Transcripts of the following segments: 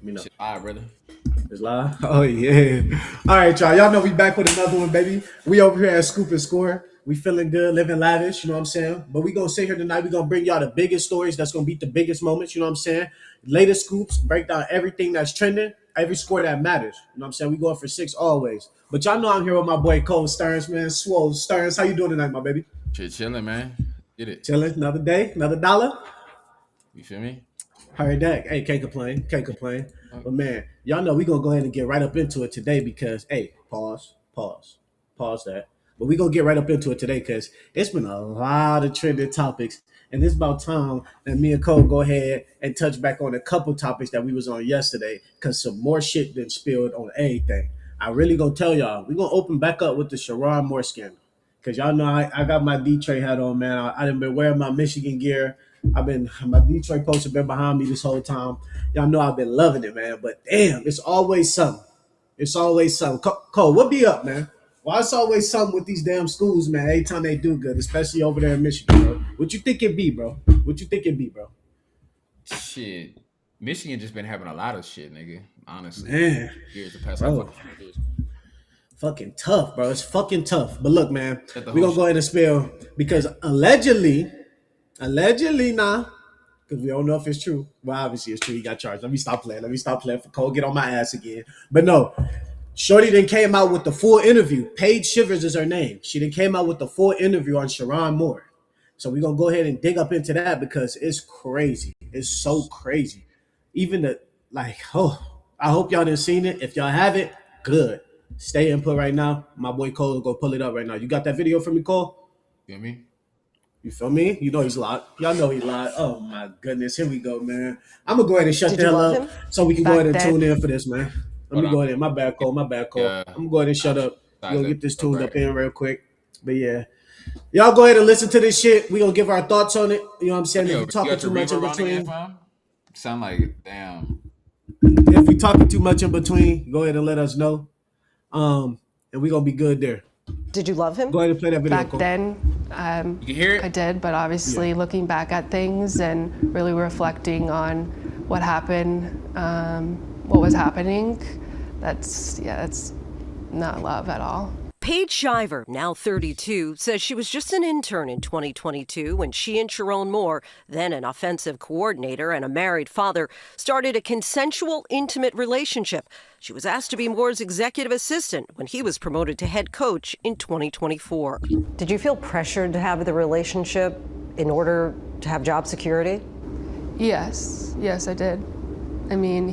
Let me know. Shit, all right, brother. It's live. Oh yeah. All right, y'all. Y'all know we back with another one, baby. We over here at Scoop and Score. We feeling good, living lavish. You know what I'm saying? But we gonna sit here tonight. We gonna bring y'all the biggest stories. That's gonna be the biggest moments. You know what I'm saying? Latest scoops. Break down everything that's trending. Every score that matters. You know what I'm saying? We going for six always. But y'all know I'm here with my boy Cole Stearns, man. Swole Stearns. How you doing tonight, my baby? Shit, chilling, man. Get it. Chilling. Another day. Another dollar. You feel me? Heard that. Hey, can't complain. Can't complain. Uh, But man, y'all know we gonna go ahead and get right up into it today because hey, pause that. But we gonna get right up into it today because it's been a lot of trending topics, and it's about time that me and Cole go ahead and touch back on a couple topics that we was on yesterday because some more shit been spilled on everything. I really gonna tell y'all we gonna open back up with the Sherron Moore scandal because y'all know I got my Detroit hat on, man. I done been wearing my Michigan gear. I've been my Detroit poster been behind me this whole time. Y'all know I've been loving it, man. But damn, it's always something. It's always something. Cole, what be up, man? Why it's always something with these damn schools, man? Every time they do good, especially over there in Michigan, bro. What you think it be, bro? What you think it be, bro? shit. Michigan just been having a lot of shit, nigga. Honestly. Man, Years the past like bro, fucking years. fucking tough, bro. It's fucking tough. But look, man, Set the we whole gonna shit. go ahead and spill because allegedly, nah, because we don't know if it's true. Well, obviously it's true. He got charged. Let me stop playing. Let me stop playing for Cole. Get on my ass again. But no, Shorty then came out with the full interview. Paige Shivers is her name. She then came out with the full interview on Sherron Moore. So we're gonna go ahead and dig up into that because it's crazy. It's so crazy. Even the I hope y'all didn't seen it. If y'all haven't, good. Stay input right now. My boy Cole will go pull it up right now. You got that video for me, Cole? You feel me? You feel me? You know he's live. Y'all know he's live. Oh my goodness. Here we go, man. I'm gonna go ahead and shut Did the you hell love up him so we can go back ahead and then? tune in for this, man. Let Hold me on. go ahead. My bad, Cole. My bad, Cole. Yeah. I'm gonna go ahead and shut up. We're Size gonna that get this up tuned right up here. in real quick. But yeah. Y'all go ahead and listen to this shit. We're gonna give our thoughts on it. You know what I'm saying? If Yo, we you talking got too your much in reverb on again, between, fam? Sound like damn. if we talking too much in between, go ahead and let us know. And we're gonna be good there. Did you love him? Go ahead and play that video, Back Cole. then, You can hear I it? did, but Yeah. obviously looking back at things and really reflecting on what happened, what was happening, that's not love at all. Paige Shiver, now 32, says she was just an intern in 2022 when she and Sherron Moore, then an offensive coordinator and a married father, started a consensual, intimate relationship. She was asked to be Moore's executive assistant when he was promoted to head coach in 2024. Did you feel pressured to have the relationship in order to have job security? Yes, I did. I mean,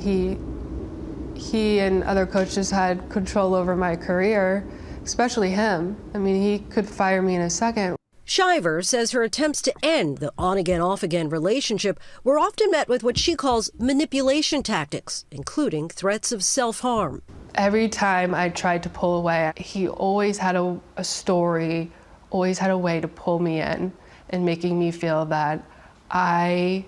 he and other coaches had control over my career, especially him. I mean, he could fire me in a second. Shiver says her attempts to end the on-again, off-again relationship were often met with what she calls manipulation tactics, including threats of self-harm. Every time I tried to pull away, he always had a story, always had a way to pull me in and making me feel that I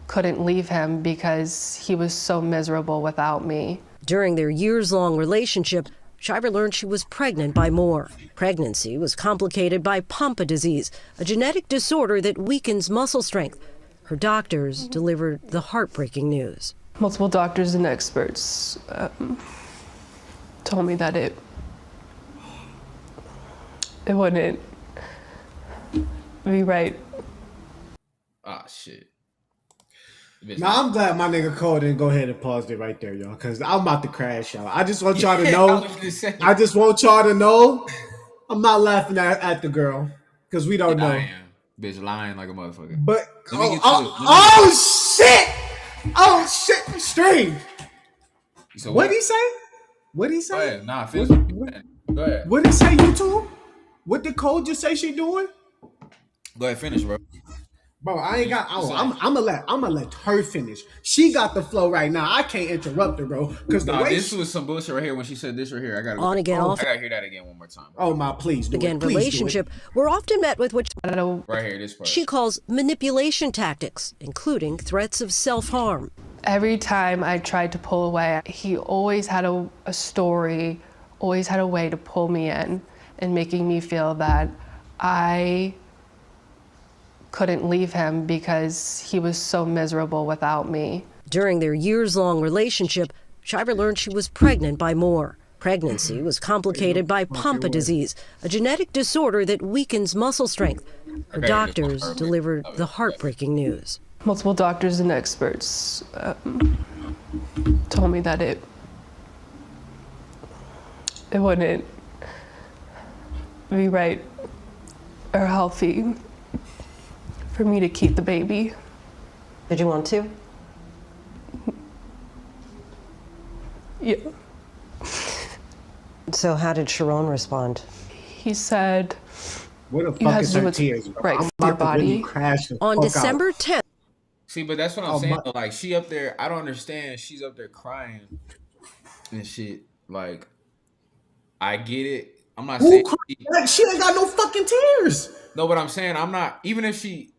couldn't leave him because he was so miserable without me. During their years-long relationship, Shiver learned she was pregnant by Moore. Pregnancy was complicated by Pompe disease, a genetic disorder that weakens muscle strength. Her doctors delivered the heartbreaking news. Multiple doctors and experts told me that it wouldn't be right. Ah, shit. Now I'm glad my nigga Cole didn't go ahead and pause it right there, y'all, because I'm about to crash, y'all. I just want y'all to know. I just want y'all to know. I'm not laughing at the girl because we don't Yeah, I know. am. Bitch lying like a motherfucker. But Let me get to the. Let me oh shit, Stream. So What did he say? What did he Go say? ahead. Nah, finish. What Go ahead. did he say? YouTube? What did Cole just say she doing? Go ahead. Finish, bro. Bro, I ain't got. You Oh, saying? I'm gonna let her finish. She got the flow right now. I can't interrupt her, bro. Because the Nah, way this was some bullshit right here when she said this right here. I gotta. On again, I off gotta hear that again one more time. oh my, please do again it. Please relationship were often met with what Right here, this part. she calls manipulation tactics, including threats of self-harm. Every time I tried to pull away, he always had a story, always had a way to pull me in and making me feel that I couldn't leave him because he was so miserable without me. During their years-long relationship, Shiver learned she was pregnant by Moore. Pregnancy was complicated by Pompe disease, a genetic disorder that weakens muscle strength. Her doctors delivered the heartbreaking news. Multiple doctors and experts told me that it wouldn't be right or healthy for me to keep the baby. Did you want to? Yeah. So how did Sherron respond? He said, Where the "You fuck have is to do her what's tears, bro? right I'm for your about to really body." crash the On fuck December out. 10th, See, but that's what I'm Oh, saying my- though. Like, she up there, I don't understand. She's up there crying and shit. Like, I get it. I'm not Who saying like, she ain't got no fucking tears. no, but I'm saying I'm not. Even if she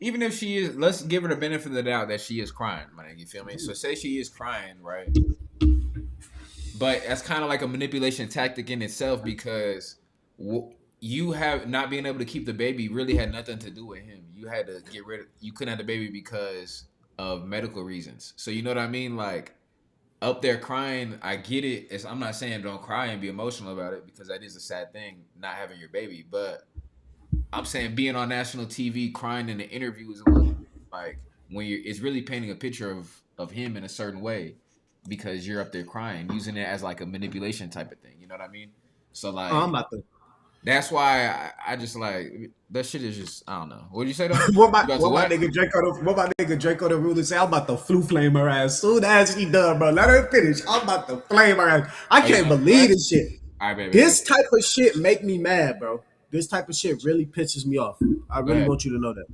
is, let's give her the benefit of the doubt that she is crying, my nigga. You feel me? So say she is crying, right? But that's kind of like a manipulation tactic in itself because you have not being able to keep the baby really had nothing to do with him. You had to get rid of. You couldn't have the baby because of medical reasons. So you know what I mean? Like up there crying, I get it. I'm not saying don't cry and be emotional about it because that is a sad thing, not having your baby. But I'm saying being on national TV crying in the interview is a little like when it's really painting a picture of him in a certain way because you're up there crying, using it as like a manipulation type of thing. You know what I mean? So like Oh, I'm about to. that's why I just like that shit is just I don't know. What'd you say though? What my, You about to what my nigga Draco the ruler say? I'm about to flu flame her ass soon as she done, bro. Let her finish. I'm about to flame her ass. I can't believe this shit. All right, baby. This type of shit make me mad, bro. This type of shit really pisses me off. I really ahead. want you to know that.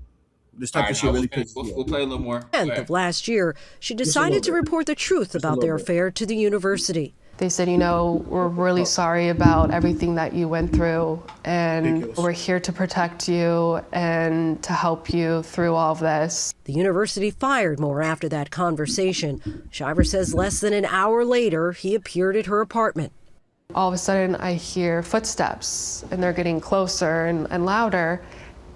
This All type right, of shit really pisses me we'll off. play a little more. Go 10th ahead. of last year, she little decided to bit. report the truth about little their bit. affair to the university. They said, we're really sorry about everything that you went through, and Ridiculous. we're here to protect you and to help you through all of this. The university fired Moore after that conversation. Shiver says less than an hour later, he appeared at her apartment. All of a sudden, I hear footsteps, and they're getting closer and louder,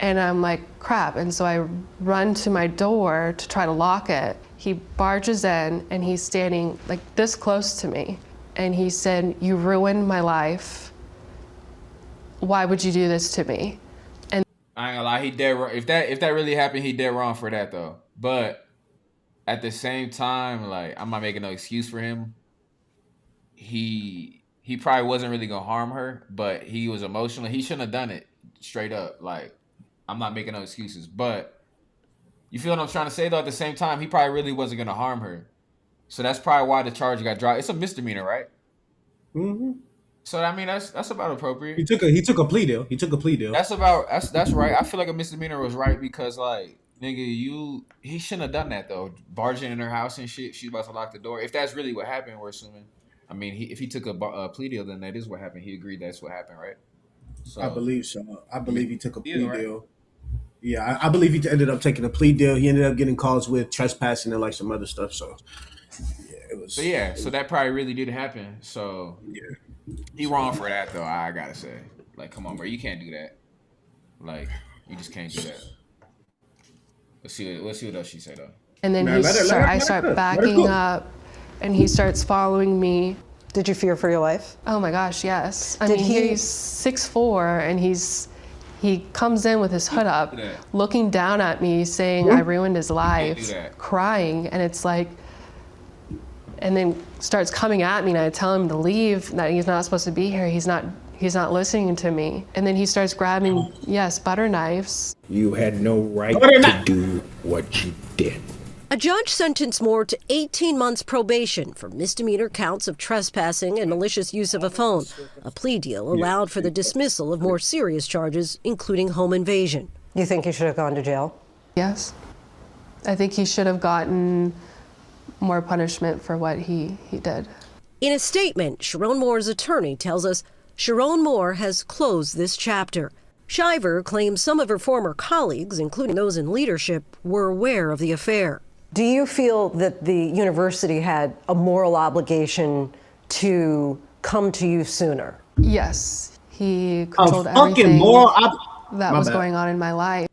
and I'm like, crap. And so I run to my door to try to lock it. He barges in, and he's standing like this close to me. And he said, "You ruined my life. Why would you do this to me?" And I ain't gonna lie, he dead wrong. If that really happened, he dead wrong for that though. But at the same time, like I'm not making no excuse for him. He probably wasn't really gonna harm her, but he was emotional. He shouldn't have done it straight up. Like I'm not making no excuses, but you feel what I'm trying to say though. At the same time, he probably really wasn't gonna harm her. So that's probably why the charge got dropped. It's a misdemeanor, right? Mm-hmm. So I mean, that's about appropriate. He took a plea deal. He took a plea deal. That's right. I feel like a misdemeanor was right because like nigga, he shouldn't have done that though. Barging in her house and shit. She's about to lock the door. If that's really what happened, we're assuming. I mean, if he took a plea deal, then that is what happened. He agreed that's what happened, right? So I believe so. I believe he took a plea right? deal. Yeah, I believe he ended up taking a plea deal. He ended up getting calls with trespassing and like some other stuff. So yeah, it was. So that probably really did happen. So Yeah. he wrong for that though. I gotta say, like, come on, bro, you can't do that. Like, you just can't do that. Let's see what else she said though. and then Man, I let start her backing cook. up, and he starts following me. Did you fear for your life? Oh my gosh, yes. I Did mean, he- he's 6'4", and he comes in with his hood up, that. looking down at me, saying I ruined his do life, that. crying, and it's like, and then starts coming at me, and I tell him to leave, that he's not supposed to be here. He's not listening to me. And then he starts grabbing, butter knives. You had no right to do what you did. A judge sentenced Moore to 18 months probation for misdemeanor counts of trespassing and malicious use of a phone. A plea deal allowed for the dismissal of more serious charges, including home invasion. You think he should have gone to jail? Yes. I think he should have gotten more punishment for what he did. In a statement, Sherron Moore's attorney tells us Sherron Moore has closed this chapter. Shiver claims some of her former colleagues, including those in leadership, were aware of the affair. Do you feel that the university had a moral obligation to come to you sooner? Yes, he A controlled fucking everything moral. that My was bad. going on in my life,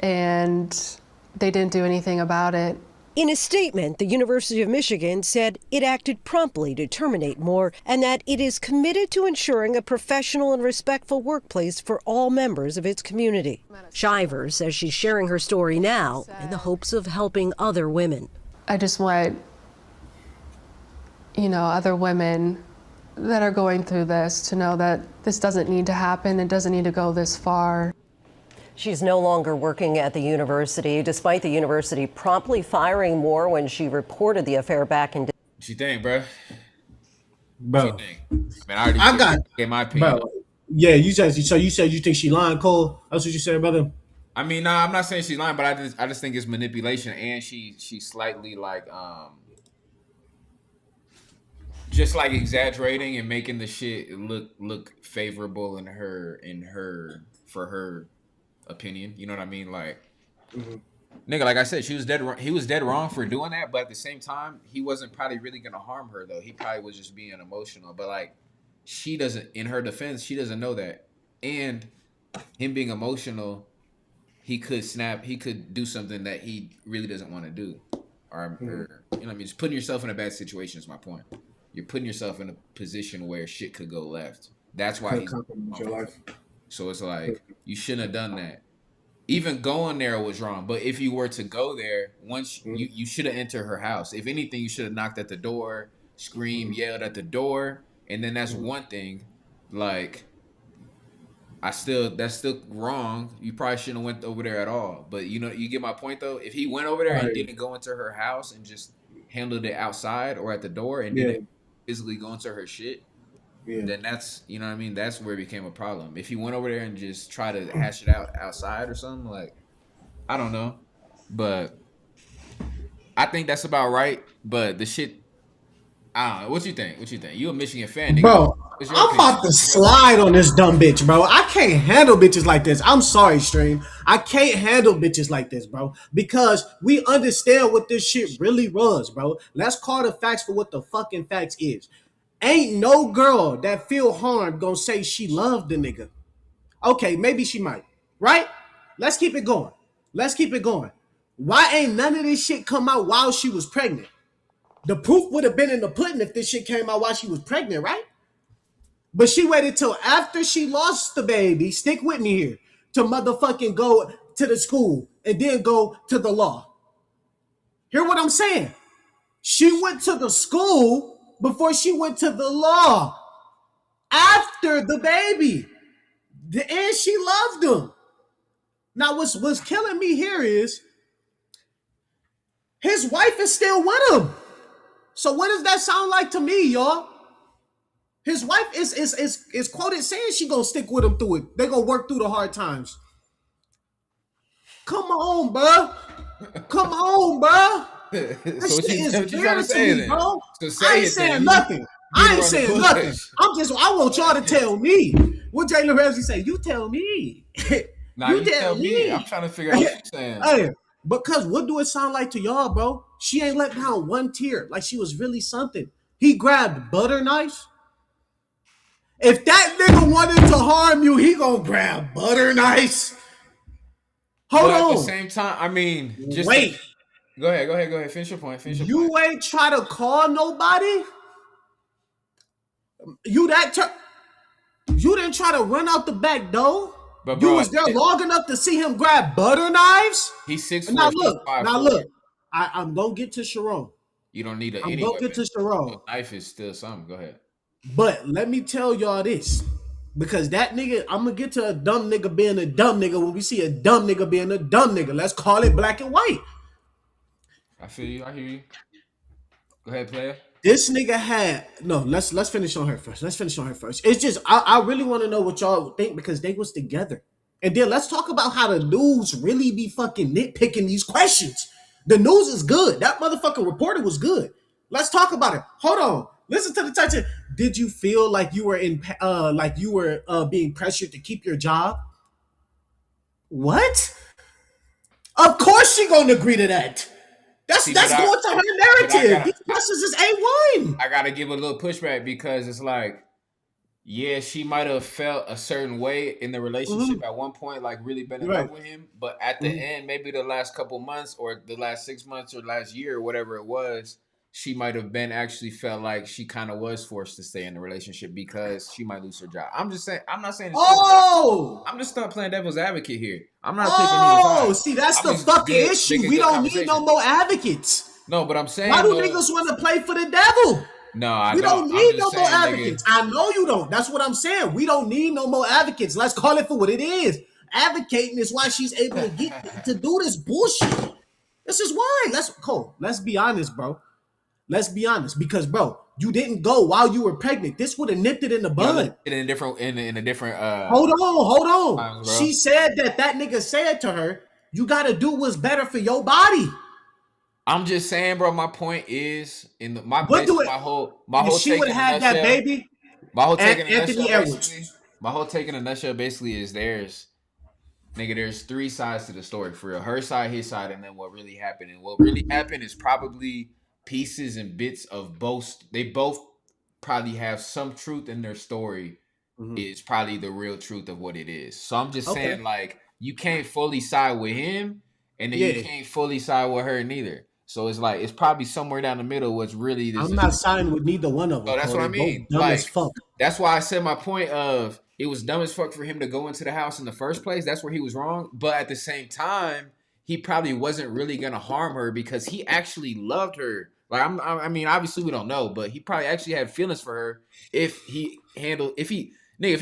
and they didn't do anything about it. In a statement, the University of Michigan said it acted promptly to terminate Moore and that it is committed to ensuring a professional and respectful workplace for all members of its community. Shivers says she's sharing her story now in the hopes of helping other women. I just want, other women that are going through this to know that this doesn't need to happen. It doesn't need to go this far. She's no longer working at the university, despite the university promptly firing Moore when she reported the affair back in. What you think, bro? Bro, What you think? Man, I already gave my opinion. bro. Yeah, you said you think she lying, Cole. That's what you said, brother. I mean, nah, I'm not saying she's lying, but I just think it's manipulation, and she's slightly like just like exaggerating and making the shit look favorable in her for her opinion. You know what I mean? Like, nigga, like I said, he was dead wrong for doing that, but at the same time, he wasn't probably really gonna harm her though. He probably was just being emotional. But like, she doesn't. In her defense, she doesn't know that, and him being emotional, he could snap. He could do something that he really doesn't want to do, or you know what I mean. Just putting yourself in a bad situation is my point. You're putting yourself in a position where shit could go left. That's why he's your life. So it's like, you shouldn't have done that. Even going there was wrong. But if you were to go there, once you should have entered her house. If anything, you should have knocked at the door, screamed, yelled at the door. And then that's one thing. Like, that's still wrong. You probably shouldn't have went over there at all. But you get my point though. If he went over there and didn't go into her house and just handled it outside or at the door and didn't physically go into her shit, then that's, you know what I mean, that's where it became a problem. If he went over there and just tried to hash it out outside or something, like, I don't know. But I think that's about right. But the shit, I don't know. What you think? You a Michigan fan, nigga. Bro, I'm about to slide on this dumb bitch, bro. I can't handle bitches like this. I'm sorry, Stream. I can't handle bitches like this, bro. Because we understand what this shit really was, bro. Let's call the facts for what the fucking facts is. Ain't no girl that feel harmed gonna say she loved the nigga. Okay, maybe she might, right? Let's keep it going. Why ain't none of this shit come out while she was pregnant? The proof would have been in the pudding if this shit came out while she was pregnant, right? But she waited till after she lost the baby, stick with me here, to motherfucking go to the school and then go to the law. Hear what I'm saying? She went to the school before she went to the law. After the baby. And she loved him. Now, what's killing me here is his wife is still with him. So what does that sound like to me, y'all? His wife is quoted saying she gonna stick with him through it. They gonna work through the hard times. Come on, bro. That So shit is what you trying weird to say me, then? bro. So say I ain't it saying then. nothing. I ain't around the saying bush. nothing. I want y'all to tell me. What Jalen Ramsey say? You tell me. Nah, you tell me. I'm trying to figure out what you're saying. Hey, because what do it sound like to y'all, bro? She ain't let down one tear. Like she was really something. He grabbed butter knife. If that nigga wanted to harm you, he gonna grab butter knives. Hold on. At the same time, I mean, just wait. Go ahead. Finish your point. You ain't try to call nobody. You didn't try to run out the back door. But you bro, was there long enough to see him grab butter knives. He's 6'4". Now look. I'm gonna get to Sherron. You don't need I'm gonna get to Sherron. Knife is still something. Go ahead. But let me tell y'all this. Because that nigga, I'm gonna get to a dumb nigga being a dumb nigga when we see a dumb nigga being a dumb nigga. Let's call it black and white. I feel you. I hear you. Go ahead, player. This nigga had let's finish on her first. It's just I really want to know what y'all think because they was together. And then let's talk about how the news really be fucking nitpicking these questions. The news is good. That motherfucking reporter was good. Let's talk about it. Hold on. Listen to the title. Did you feel like you were being pressured to keep your job? What? Of course she gonna agree to that. That's going to her narrative. These questions is A1. I gotta give a little pushback because it's like yeah, she might have felt a certain way in the relationship at one point, like really been in You're right. love with him. But at the end, maybe the last couple months or the last 6 months or last year or whatever it was, she might have been actually felt like she kind of was forced to stay in the relationship because she might lose her job. I'm just saying, I'm not saying it's true. Oh, I'm just not playing devil's advocate here. I'm not taking either side. see, that's I'm the just fucking issue. making We good don't need no conversation. more advocates. No, but I'm saying Why do though, niggas want to play for the devil? no, I We don't. don't I'm need no just more saying, advocates. nigga. I know you don't. That's what I'm saying. We don't need no more advocates. Let's call it for what it is. Advocating is why she's able to get to do this bullshit. This is why. Let's be honest, bro. Let's be honest. Because, bro, you didn't go while you were pregnant. This would have nipped it in the Y'all bud. in a different in a different Hold on. times, bro. She said that nigga said to her, you got to do what's better for your body. I'm just saying, bro. My point is in the my What do it? my whole If take she would in a have had that nutshell. baby, My whole take in a Anthony nutshell, Edwards. basically. My whole take in a nutshell, basically, is there's three sides to the story for real. Her side, his side, and then what really happened. And what really happened is probably pieces and bits of both. They both probably have some truth in their story. Is probably the real truth of what it is. So I'm just saying, like, you can't fully side with him, and then you can't fully side with her neither. So it's like it's probably somewhere down the middle. What's really this? I'm not siding with neither one of them. So that's what I mean. Dumb Like, as fuck. that's why I said my point of it was dumb as fuck for him to go into the house in the first place. That's where he was wrong. But at the same time, he probably wasn't really gonna harm her because he actually loved her. Like I mean, obviously we don't know, but he probably actually had feelings for her if he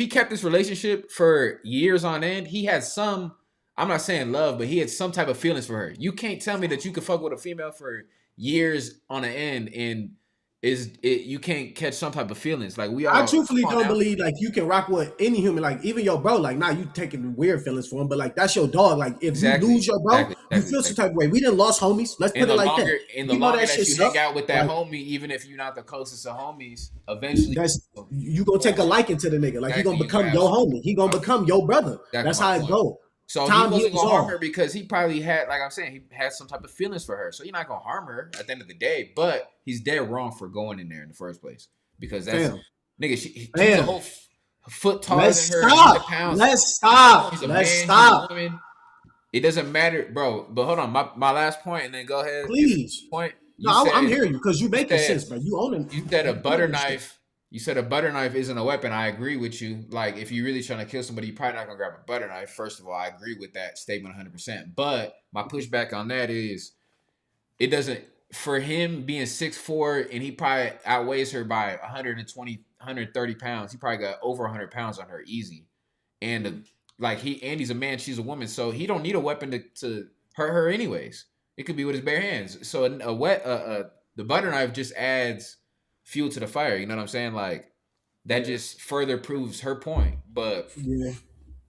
kept this relationship for years on end, he had some. I'm not saying love, but he had some type of feelings for her. You can't tell me that you could fuck with a female for years on an end and you can't catch some type of feelings. Like we all. I truthfully don't believe like you can rock with any human, like even your bro. Like, nah, you taking weird feelings for him, but like that's your dog. Like if you lose your bro, you feel some type of way. We didn't lost homies. Let's put it like that. In the longer that you hang out with that homie, even if you're not the closest of homies, eventually you gonna take a liking to the nigga. Like he gonna become your homie. He gonna become your brother. That's how it go. So he wasn't gonna harm her because he probably had, like I'm saying, he had some type of feelings for her. So you're not gonna harm her at the end of the day. But he's dead wrong for going in there in the first place because that's nigga. She's a whole foot taller than her. Let's stop. It doesn't matter, bro. But hold on, my last point, and then go ahead. Please. Point. I'm hearing you because you making sense, bro. You own it. You said a butter knife. You said a butter knife isn't a weapon. I agree with you. Like, if you're really trying to kill somebody, you're probably not going to grab a butter knife. First of all, I agree with that statement 100%. But my pushback on that is it doesn't, for him being 6'4", and he probably outweighs her by 120, 130 pounds. He probably got over 100 pounds on her easy. And he's a man, she's a woman. So he don't need a weapon to hurt her anyways. It could be with his bare hands. So the butter knife just adds fuel to the fire, you know what I'm saying? Like that just further proves her point. But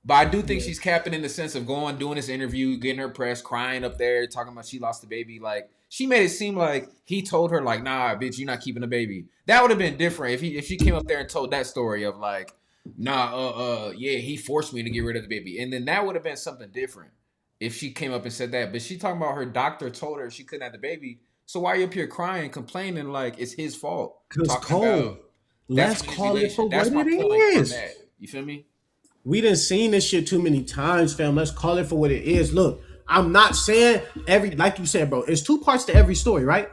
I do think she's capping in the sense of doing this interview, getting her press, crying up there, talking about she lost the baby. Like she made it seem like he told her like, nah, bitch, you're not keeping the baby. That would have been different if she came up there and told that story of like, nah, he forced me to get rid of the baby. And then that would have been something different if she came up and said that. But she talking about her doctor told her she couldn't have the baby. So why are you up here crying, complaining like it's his fault? Because Cole, let's call it for what it is. You feel me? We done seen this shit too many times, fam. Let's call it for what it is. Look, I'm not saying like you said, bro, it's two parts to every story, right?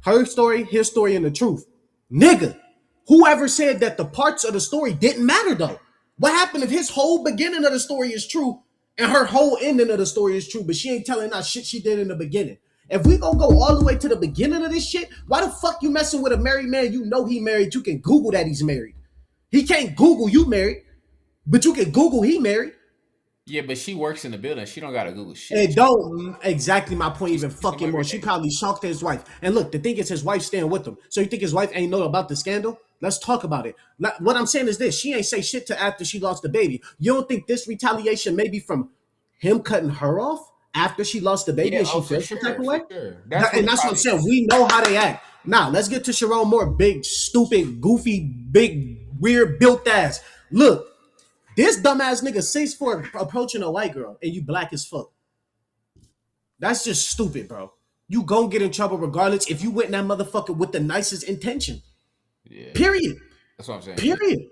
Her story, his story, and the truth. Nigga, whoever said that the parts of the story didn't matter though? What happened if his whole beginning of the story is true and her whole ending of the story is true, but she ain't telling that shit she did in the beginning? If we gonna go all the way to the beginning of this shit, why the fuck you messing with a married man? You know he married. You can Google that he's married. He can't Google you married, but you can Google he married. Yeah, but she works in the building. She don't gotta Google shit. It don't exactly my point even fucking more. She probably shocked his wife. And look, the thing is his wife staying with him. So you think his wife ain't know about the scandal? Let's talk about it. What I'm saying is this. She ain't say shit to after she lost the baby. You don't think this retaliation may be from him cutting her off after she lost the baby and she feels some type of way? Sure. That's what I'm saying. We know how they act. Now, let's get to Sherron Moore. Big, stupid, goofy, big, weird, built ass. Look, this dumbass nigga 6'4" approaching a white girl and you black as fuck. That's just stupid, bro. You gon' get in trouble regardless if you went in that motherfucker with the nicest intention. Yeah. Period. That's what I'm saying. Period.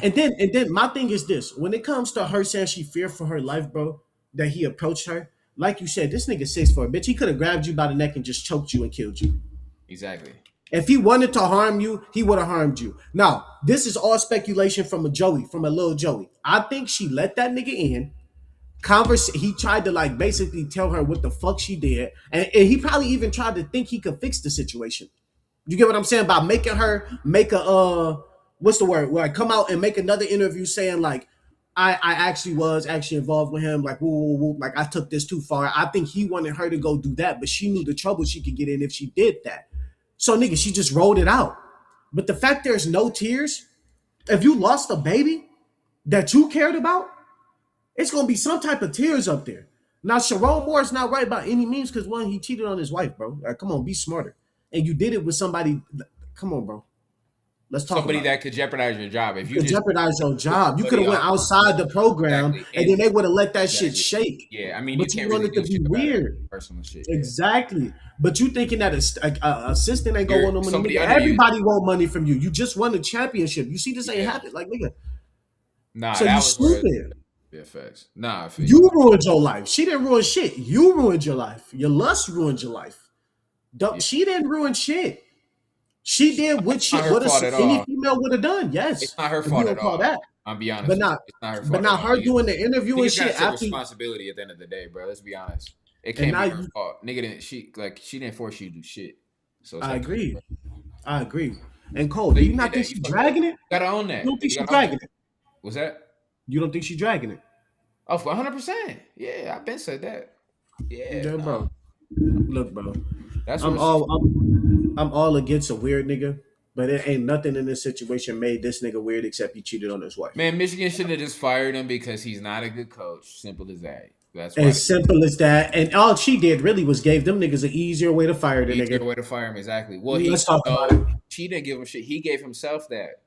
And then my thing is this: when it comes to her saying she feared for her life, bro, that he approached her, like you said, this nigga 6'4", bitch. He could have grabbed you by the neck and just choked you and killed you. Exactly. If he wanted to harm you, he would have harmed you. Now, this is all speculation from a little Joey. I think she let that nigga in. He tried to like basically tell her what the fuck she did, and he probably even tried to think he could fix the situation. You get what I'm saying? By making her make a what's the word? Like come out and make another interview saying like I actually was actually involved with him, like woo, woo, woo, like I took this too far. I think he wanted her to go do that, but she knew the trouble she could get in if she did that. So nigga, she just rolled it out. But the fact there's no tears, if you lost a baby that you cared about, it's gonna be some type of tears up there. Now, Sherron Moore is not right by any means because one, he cheated on his wife, bro. Like, come on, be smarter. And you did it with somebody. Come on, bro. Let's talk Somebody about that could jeopardize your job. If you could just jeopardize your job. You could somebody have went off- outside the program, Exactly. and then they would have let that Exactly. shit shake. Yeah, I mean, But you you can't really wanted to do be shit about it. weird. Personal shit. Yeah. Exactly. But you thinking that a assistant ain't gonna You're want no money? somebody Nigga, under you. everybody want money from you. You just won a championship. You see, this ain't Yeah. happen. Like nigga, Nah, so that you was where stupid. yeah, facts. Nah, I feel You ruined your life. She didn't ruin shit. You ruined your life. Your lust ruined your life. Yeah. She didn't ruin shit. She did what not her fault at any all. female would have done. Yes, It's not her if you fault don't at call all. that. I'll be honest. But with you. not, It's not her but fault not at all. her doing the interview and Niggas gotta shit take after. responsibility at the end of the day, bro. Let's be honest. It And can't now be her fault. Nigga didn't she didn't force you to do shit. So it's I like, agree. I agree. And Cole, so do you you not did think that. You she's fucked dragging up. it? You gotta own that. You don't think You she's gotta own dragging that. it? What's that? You don't think she's dragging it? Oh, for 100%. Yeah, I've been said that. Yeah, Yeah, no. bro. Look, bro. That's I'm what all I'm all against a weird nigga, but it ain't nothing in this situation made this nigga weird except he cheated on his wife. man, Michigan should have just fired him because he's not a good coach. Simple as that. That's why As simple as that. And all she did really was gave them niggas an easier way to fire the easier nigga. way to fire him, exactly. Well, Let's talk about it. she didn't give him shit. He gave himself that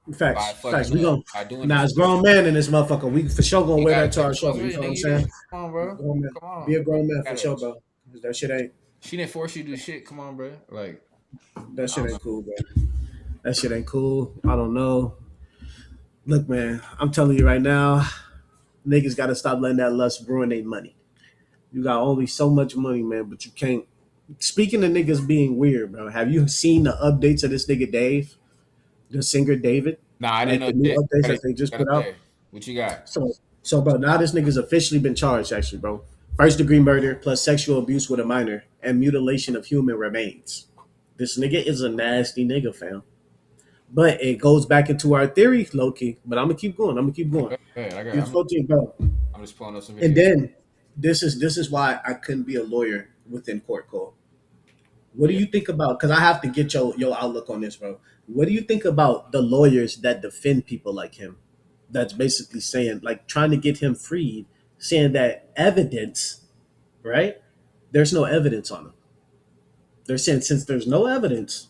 by Facts. We fucking gon' by doing Nah, this. it's grown man in this motherfucker. We for sure gonna You wear gotta that to take our show. You know what I'm responsibility, saying? nigga. Come on, bro. Grown man. Come on. Be a grown man for Gotta- sure, bro. That shit ain't She didn't force you to do shit. Come on, bro. Like, that shit ain't cool, bro. That shit ain't cool. I don't know. Look, man, I'm telling you right now, niggas gotta stop letting that lust ruin their money. You got only so much money, man, but you can't. Speaking of niggas being weird, bro, have you seen the updates of this nigga Dave, the singer David? nah, I Like didn't the know new shit. updates that they just put out. What you got? So, bro, now this nigga's officially been charged, actually, bro. First degree murder plus sexual abuse with a minor and mutilation of human remains. This nigga is a nasty nigga, fam. But it goes back into our theory, low key. But I'm gonna keep going. Go ahead. It's 14, bro. I'm just pulling up some And videos. then this is why I couldn't be a lawyer within court, Cole. What do Yeah. you think about? Because I have to get your outlook on this, bro. What do you think about the lawyers that defend people like him? That's basically saying, like, trying to get him freed, saying that evidence, right? There's no evidence on him. They're saying since there's no evidence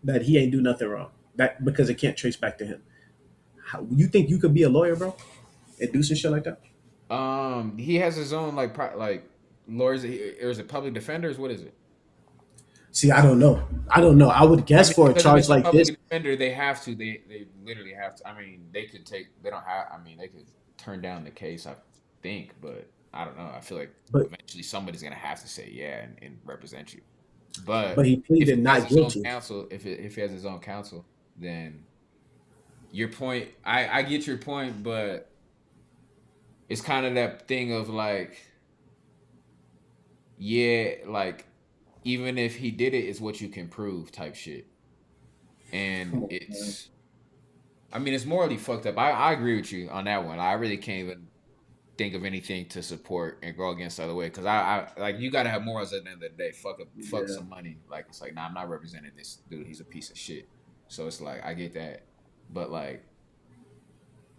that he ain't do nothing wrong, that because it can't trace back to him. How, you think you could be a lawyer, bro, and do some shit like that? He has his own like lawyers. Or is it public defenders? What is it? See, I don't know. I would guess for a because if charge it's like public this. defender, they have to. They literally have to. I mean, they could take. They don't have. I mean, they could turn down the case. I think, but I don't know. I feel like But eventually somebody's gonna have to say yeah and represent you. But but he if pleaded he not has his own guilty. counsel, if he has his own counsel, then your point. I get your point, but it's kind of that thing of like, yeah, like even if he did it, it's what you can prove type shit. And it's, I mean, it's morally fucked up. I agree with you on that one. I really can't even think of anything to support and go against the other way because I like you gotta have morals at the end of the day. Fuck some money. Like it's like, nah, I'm not representing this dude. He's a piece of shit. So it's like I get that, but like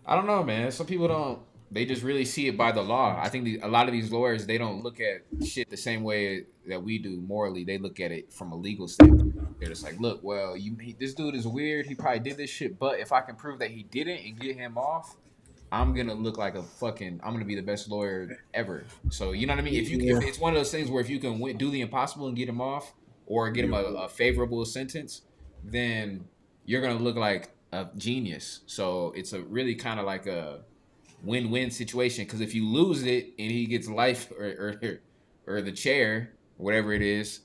I don't know, man. Some people don't. They just really see it by the law. I think a lot of these lawyers they don't look at shit the same way that we do morally. They look at it from a legal standpoint. They're just like, look, well, this dude is weird. He probably did this shit, but if I can prove that he didn't and get him off, I'm gonna look like I'm gonna be the best lawyer ever. So you know what I mean? If it's one of those things where if you can do the impossible and get him off or get him a favorable sentence, then you're gonna look like a genius. So it's a really kind of like a win-win situation, because if you lose it and he gets life or the chair, whatever it is,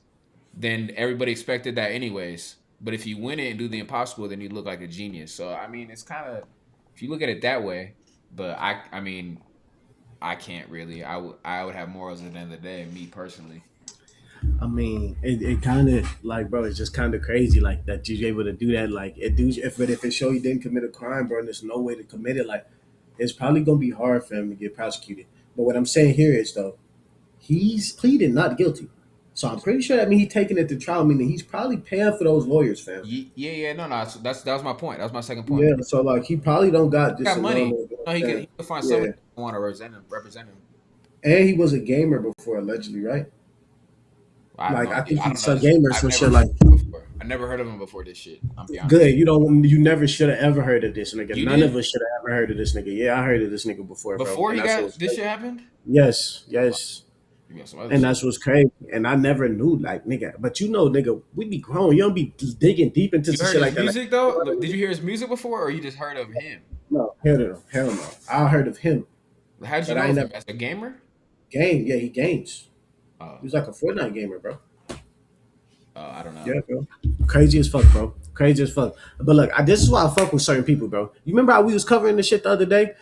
then everybody expected that anyways. But if you win it and do the impossible, then you look like a genius. So I mean, it's kind of, if you look at it that way. But I mean, I can't really. I would have morals at the end of the day, me personally. I mean, it kind of like, bro, it's just kind of crazy, like that you're able to do that. Like, it do if it show you didn't commit a crime, bro, and there's no way to commit it, like, it's probably gonna be hard for him to get prosecuted. But what I'm saying here is though, he's pleading not guilty, so I'm pretty sure that means he's taking it to trial, meaning he's probably paying for those lawyers, fam. Yeah. No. That was my point. That was my second point. Yeah, so like he probably don't got He just got a money. normal. No, he could find Yeah, somebody who want to represent him. and he was a gamer before, allegedly, right? I Like, don't I know. think I he's don't a know. gamer, I've some never shit heard like. of him before. I never heard of him before this shit. I'm be honest. Good. You never should have ever heard of this nigga. You None did? of us should have ever heard of this nigga. Yeah, I heard of this nigga before, bro. Before And he that's got what's this crazy. shit happened. Yes. You got some other And shit. that's what's crazy. And I never knew, like, nigga. But you know, nigga, we be grown. You don't be digging deep into You some heard shit his like that. music though? Did you hear his music before, or you just heard of him? No, hell no. I heard of him. How'd you But know I of ain't him? never As a gamer? game. Yeah, he games. Oh, He was like a Fortnite gamer, bro. I don't know. Yeah, bro. Crazy as fuck, bro. Crazy as fuck. But look, this is why I fuck with certain people, bro. You remember how we was covering this shit the other day?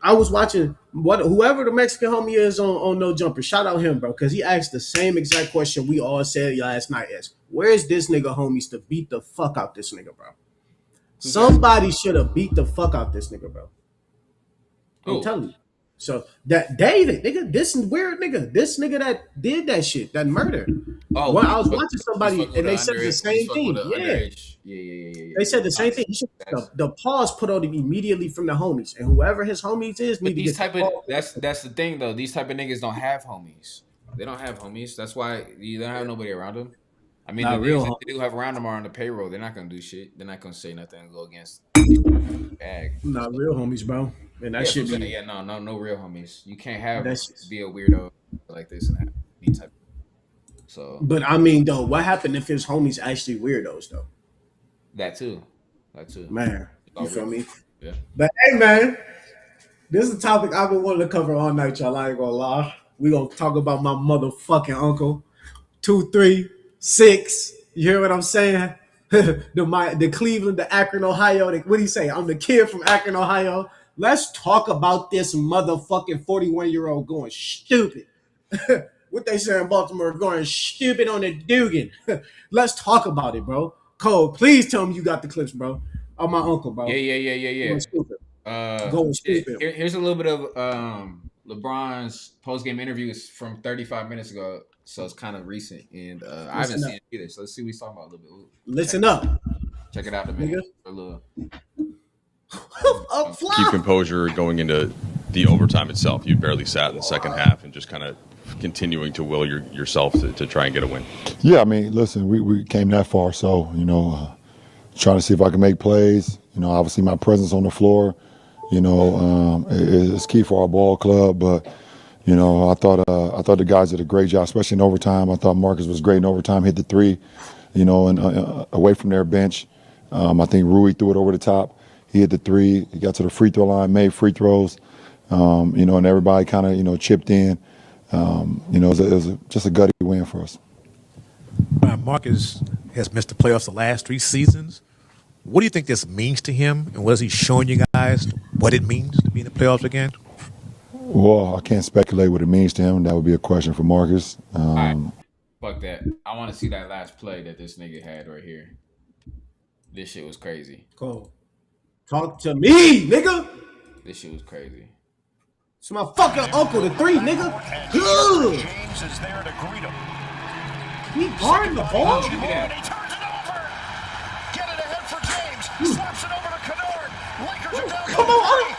I was watching whoever the Mexican homie is on No Jumper. Shout out him, bro, because he asked the same exact question we all said last night. Where's this nigga homies to beat the fuck out this nigga, bro? Somebody should have beat the fuck out this nigga, bro. I'm Who? telling you. So that David, nigga, this weird nigga, this nigga that did that shit, that murder. Oh, Well, I was watching somebody he's fucking and they with said the underage- same he's fucking thing. with the Yeah. underage. Yeah. They said the same thing. He should the pause put on him immediately from the homies, and whoever his homies is But need to these get type the of pause. that's the thing though. These type of niggas don't have homies. They don't have homies. That's why you don't have nobody around them. I mean, Not the real niggas that homies. they do have around them are on the payroll. They're not gonna do shit. They're not gonna say nothing and go against bag. Not real homies, bro. And that should be Yeah, no real homies. You can't have That's- be a weirdo like this and that. Any type. So But I mean, though, what happened if his homies actually weirdos, though? that too. Man, you Oh, feel me? Yeah. But hey, man, this is a topic I've been wanting to cover all night, y'all. I ain't gonna lie. We gonna talk about my motherfucking uncle. 236. You hear what I'm saying? the Cleveland, the Akron, Ohio. What do you say? I'm the kid from Akron, Ohio. Let's talk about this motherfucking 41-year-old going stupid. What they say in Baltimore, going stupid on the Dugan. Let's talk about it, bro. Cole, please tell me you got the clips, bro. Of my uncle, bro. Yeah. Going stupid. Going stupid. Here's a little bit of LeBron's post game interviews from 35 minutes ago, so it's kind of recent, and I haven't seen it either. So let's see what he's talking about a little bit. Listen up. Check it out, a minute. A little. Keep composure going into the overtime itself. You barely sat in the second half and just kind of continuing to will yourself to try and get a win. Yeah, I mean, listen, we came that far, so, trying to see if I can make plays. Obviously my presence on the floor, is key for our ball club. But, I thought the guys did a great job, especially in overtime. I thought Marcus was great in overtime, hit the three, and away from their bench. I think Rui threw it over the top. He hit the three. He got to the free throw line, made free throws, and everybody kind of, chipped in. It was just a gutty win for us. Marcus has missed the playoffs the last 3 seasons. What do you think this means to him, and what is he showing you guys what it means to be in the playoffs again? Well, I can't speculate what it means to him. That would be a question for Marcus. Fuck that. I want to see that last play that this nigga had right here. This shit was crazy. Cole, talk to me, nigga. This shit was crazy. It's my fucking uncle, the 3, nigga. Good. James is there to greet him. He guarding the ball. And he turns it over. Get it ahead for James. Slaps it over to Kennard. Lakers are down. Come on,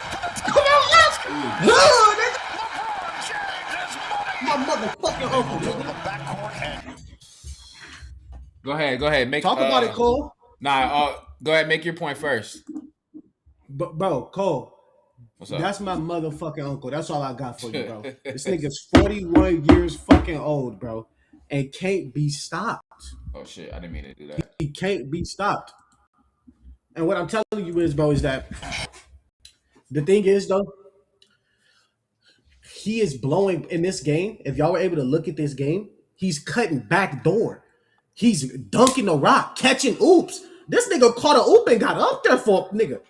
Good, nigga. LeBron James is money. My motherfucking uncle, To nigga. the backcourt and Go ahead. Make Talk about it, Cole. Go ahead. Make your point first. But bro, Cole, What's up? that's my motherfucking uncle. That's all I got for you, bro. This nigga's 41 years fucking old, bro, and can't be stopped. Oh shit! I didn't mean to do that. He can't be stopped. And what I'm telling you is, bro, is that the thing is though, he is blowing in this game. If y'all were able to look at this game, he's cutting back door. He's dunking the rock, catching oops. This nigga caught a oop and got up there for nigga.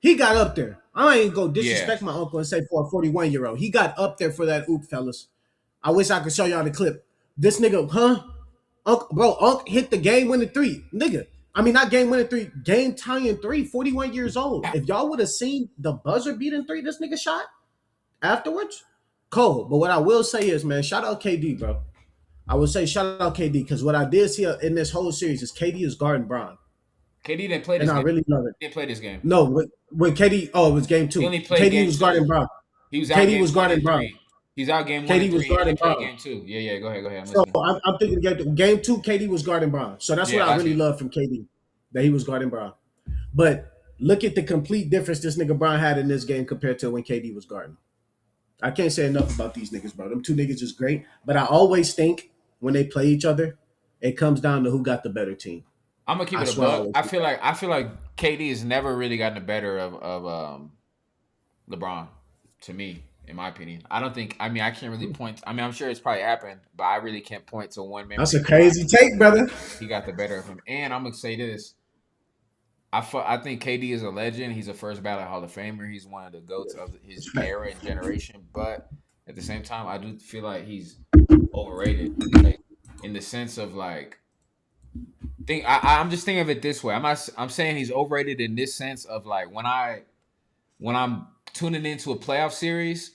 He got up there. I ain't go disrespect Yeah. my uncle and say for a 41-year-old. He got up there for that oop, fellas. I wish I could show y'all the clip. This nigga, Unc hit the game winning three. Nigga. I mean, not game winning three, game tying three, 41 years old. If y'all would have seen the buzzer beating three this nigga shot afterwards, cold. But what I will say is, man, shout out KD, bro. I would say shout out KD because what I did see in this whole series is KD is guarding Bron. KD didn't play this And I game. really love it. He didn't play this game. No, when KD, it was game two. He only played KD game was two. guarding Bron. He was out KD game was guarding 1 and Bron. 3. He's out game 1 KD and was 3. He guarding played Bron. game 2. Yeah, go ahead. I'm So listening. I'm thinking game two, KD was guarding Bron. So that's Yeah, what I that's really it. love from KD, that he was guarding Bron. But look at the complete difference this nigga Bron had in this game compared to when KD was guarding. I can't say enough about these niggas, bro. Them two niggas is great. But I always think when they play each other, it comes down to who got the better team. I'm gonna keep I it a swear I buck. always I do. feel like KD has never really gotten the better of LeBron. To me, in my opinion, I don't think. I mean, I can't really point. I mean, I'm sure it's probably happened, but I really can't point to one That's memory. a crazy take, brother. He got the better of him, and I'm gonna say this. I think KD is a legend. He's a first ballot Hall of Famer. He's one of the GOATs of his era and generation. But at the same time, I do feel like he's overrated, like, in the sense of like. I'm just thinking of it this way. I'm saying he's overrated in this sense of like when I'm tuning into a playoff series,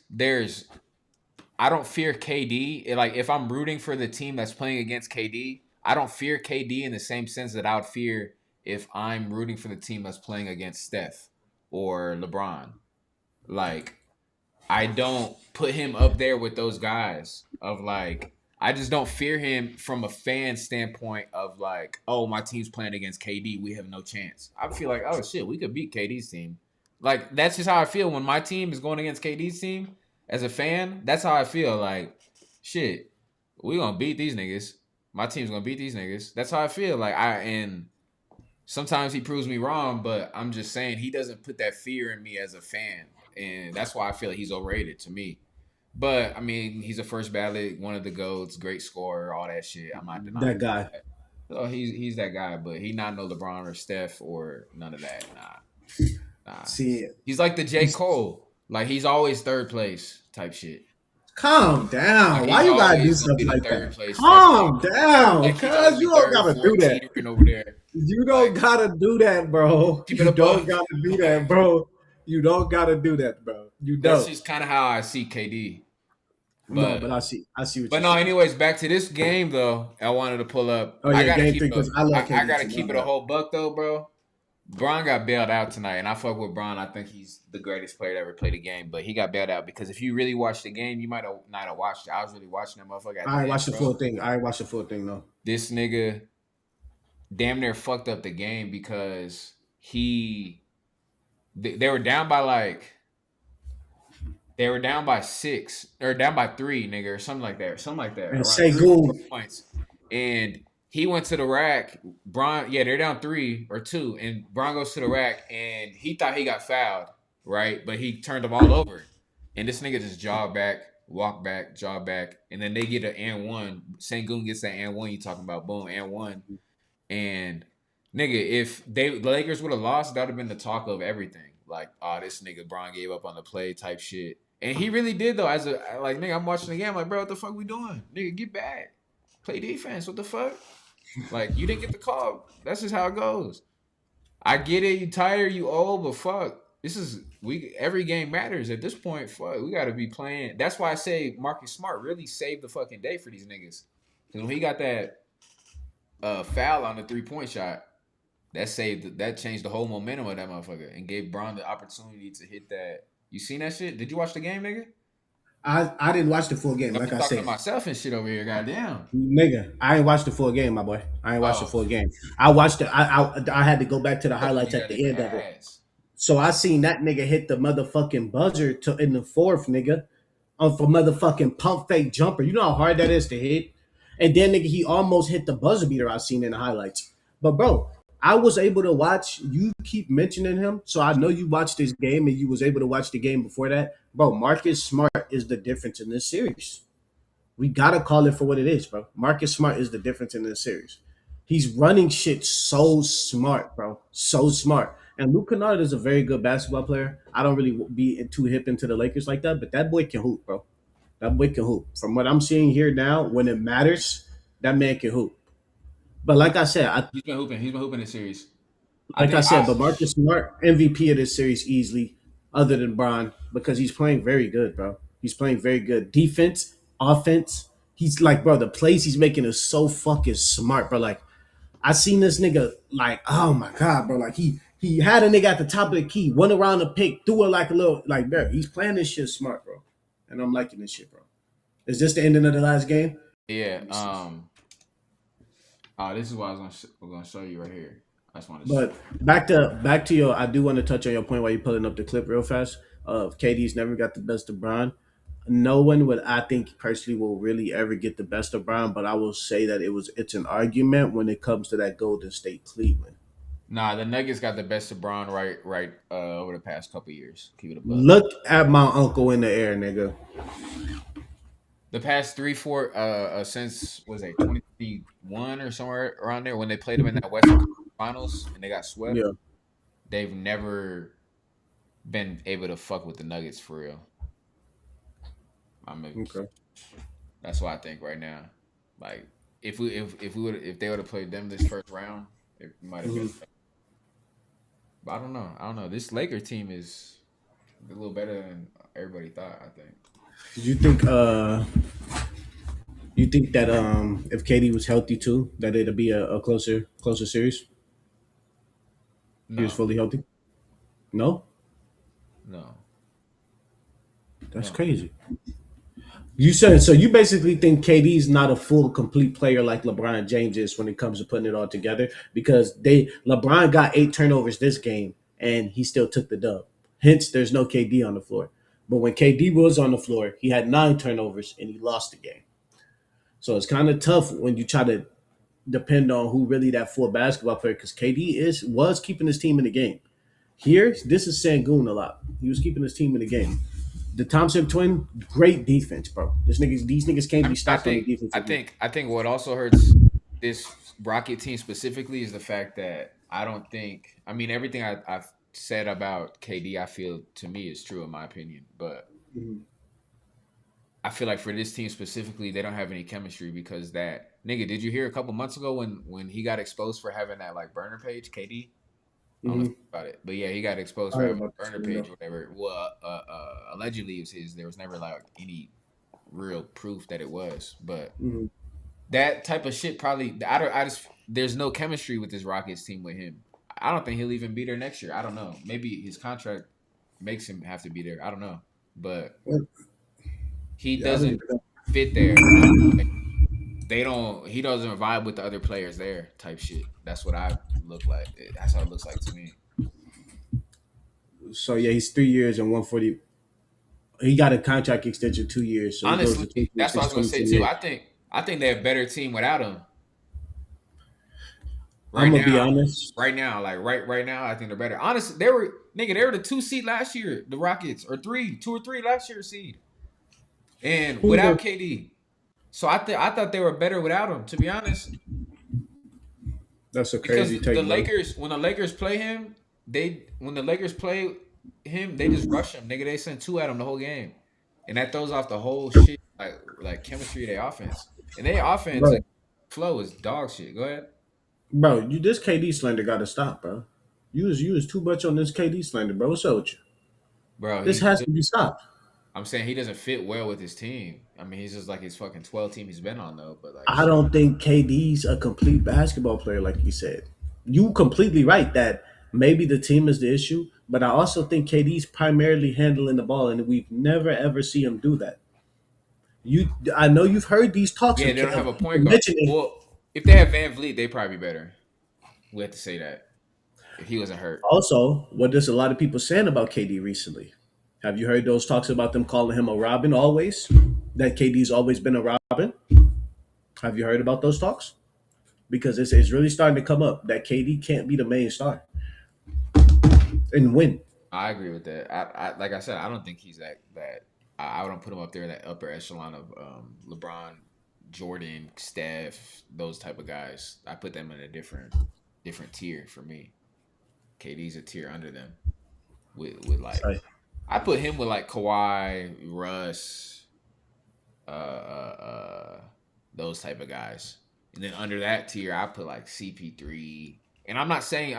I don't fear KD. Like if I'm rooting for the team that's playing against KD, I don't fear KD in the same sense that I would fear if I'm rooting for the team that's playing against Steph or LeBron. Like I don't put him up there with those guys of like I just don't fear him from a fan standpoint of like, oh, my team's playing against KD. We have no chance. I feel like, oh, shit, we could beat KD's team. Like, that's just how I feel when my team is going against KD's team as a fan. That's how I feel. Like, shit, we going to beat these niggas. My team's going to beat these niggas. That's how I feel. Like, and sometimes he proves me wrong, but I'm just saying he doesn't put that fear in me as a fan. And that's why I feel like he's overrated to me. But I mean, he's a first ballot, one of the GOATs, great scorer, all that shit. I'm not denying That guy. that. So he's that guy, but he not no LeBron or Steph or none of that. Nah. See, He's like the J. Cole. Like he's always third place type shit. calm down. Like, Why he's you gotta do always gonna stuff be the like third that? place Calm type down, like he's always cuz be you don't third, gotta fourth, do that. teetering over there. You don't Like, gotta do that, bro. keep it You a don't buck. gotta do that, bro. You don't gotta do that, bro. You That's don't. just kind of how I see KD. No, but I see what But you're no, saying. anyways, back to this game though. I wanted to pull up. Oh yeah, I gotta game keep three it. because I love KD I gotta too, keep my it a bad. whole buck though, bro. Bron got bailed out tonight, and I fuck with Bron. I think he's the greatest player to ever play the game. But he got bailed out because if you really watched the game, you might have not have watched it. I was really watching that motherfucker. At I ain't the watched the end, full bro. thing. I ain't watched the full thing though. This nigga damn near fucked up the game because they were down by like. They were down by 6 or down by 3, nigga, or something like that. And Around 3 or 4 Sengun, points. And he went to the rack. Bron, they're down 3 or 2. And Bron goes to the rack and he thought he got fouled, right? But he turned them all over. And this nigga just jogged back, walked back, jogged back. And then they get an and one. Sengun gets that and one you talking about. Boom, and one. And nigga, if the Lakers would have lost, that would have been the talk of everything. Like, oh, this nigga Bron gave up on the play type shit. And he really did though. As a like, nigga, I'm watching the game. I'm like, bro, what the fuck we doing? Nigga, get back. Play defense. What the fuck? Like, you didn't get the call. That's just how it goes. I get it. You tired. You old. But fuck, every game matters at this point. Fuck, we got to be playing. That's why I say Marcus Smart really saved the fucking day for these niggas. Because when he got that foul on the 3-point shot, that changed the whole momentum of that motherfucker and gave Bron the opportunity to hit that. You seen that shit? Did you watch the game, nigga? I didn't watch the full game. I'm Like I talking said, to myself and shit over here. Goddamn. nigga, I ain't watched the full game, my boy. I ain't watched the full game. I watched it. I had to go back to the highlights at the end of it. So I seen that nigga hit the motherfucking buzzer in the fourth, nigga, for motherfucking pump fake jumper. You know how hard that is to hit. And then nigga, he almost hit the buzzer beater I seen in the highlights. But bro, I was able to watch. You keep mentioning him, so I know you watched this game and you was able to watch the game before that, bro. Marcus Smart is the difference in this series. We gotta call it for what it is, bro. Marcus Smart is the difference in this series. He's running shit so smart, bro. So smart. And Luke Kennard is a very good basketball player. I don't really be too hip into the Lakers like that, but that boy can hoop, bro. That boy can hoop. From what I'm seeing here now, when it matters, that man can hoop. But like I said, He's been hooping. He's been hooping this series. I like I think said, but Marcus Smart MVP of this series easily, other than Bron, because he's playing very good, bro. He's playing very good defense, offense. He's like, bro, the plays he's making is so fucking smart, bro. Like I seen this nigga, like, oh my god, bro. Like he had a nigga at the top of the key, went around the pick, threw it like a little, like, bro. He's playing this shit smart, bro. And I'm liking this shit, bro. Is this the ending of the last game? yeah. Oh, this is what I was gonna show you right here. I just want to. But back to your, I do want to touch on your point while you're pulling up the clip real fast. Of KD's never got the best of Bron. No one would, I think personally, will really ever get the best of Bron. But I will say that it's an argument when it comes to that Golden State Cleveland. Nah, the Nuggets got the best of Bron right over the past couple years. Keep it above. Look at my uncle in the air, nigga. The past 3-4 since was it 2021 or somewhere around there when they played them in that Western Finals and they got swept. Yeah. They've never been able to fuck with the Nuggets for real. Okay. That's what I think right now. Like if they would have played them this first round, it might have been. But I don't know. This Laker team is a little better than everybody thought. I think. You think that if KD was healthy too, that it'd be a closer series? No. He was fully healthy? No? No. That's crazy. You said so. You basically think KD's not a full, complete player like LeBron James is when it comes to putting it all together because LeBron got 8 turnovers this game and he still took the dub. Hence, there's no KD on the floor. But when KD was on the floor, he had 9 turnovers and he lost the game. So it's kind of tough when you try to depend on who really that full basketball player because KD was keeping his team in the game. Here, this is Sangoon a lot. He was keeping his team in the game. The Thompson twin, great defense, bro. These niggas can't be stopped on the defense. I think what also hurts this Rocket team specifically is the fact that I don't think. I mean, everything I've said about KD, I feel to me is true in my opinion, but I feel like for this team specifically, they don't have any chemistry because that nigga. Did you hear a couple months ago when he got exposed for having that like burner page, KD? I don't know about it, but yeah, he got exposed for having a burner page or whatever. Well, allegedly it was his. There was never like any real proof that it was, but that type of shit probably. There's no chemistry with this Rockets team with him. I don't think he'll even be there next year. I don't know. Maybe his contract makes him have to be there. I don't know, but he doesn't fit there. He doesn't vibe with the other players there type shit. That's what I look like. That's how it looks like to me. So yeah, he's 3 years and 140. He got a contract extension 2 years. So honestly, that's what I was gonna say too. I think they're a better team without him. I'm gonna be honest. Right now, I think they're better. Honestly, they were the 2 seed last year, the Rockets, or 2 or 3 last year seed. And without KD. So I thought they were better without him, to be honest. That's a crazy take. When the Lakers play him, they just rush him. Nigga, they send 2 at him the whole game. And that throws off the whole shit, like chemistry of their offense. And their offense flow is dog shit. Go ahead. Bro, this KD slander gotta stop, bro. You was too much on this KD slander, bro. What's up with you? Bro, this has to be stopped. I'm saying he doesn't fit well with his team. I mean, he's just like his fucking 12 team he's been on though. But like, I don't think KD's a complete basketball player, like you said. You completely right that maybe the team is the issue, but I also think KD's primarily handling the ball, and we've never ever see him do that. I know you've heard these talks. Yeah, they don't have a point guard. Well, if they have Van Vliet, they'd probably be better. We have to say that if he wasn't hurt. Also, what there's a lot of people saying about KD recently. Have you heard those talks about them calling him a Robin always? That KD's always been a Robin? Have you heard about those talks? because it's really starting to come up that KD can't be the main star and win. I agree with that. I like I said, I don't think he's that. I wouldn't put him up there in that upper echelon of LeBron, Jordan, Steph, those type of guys. I put them in a different tier for me. KD's a tier under them. With like, Right. I put him with like Kawhi, Russ, those type of guys. And then under that tier, I put like CP3. And I'm not saying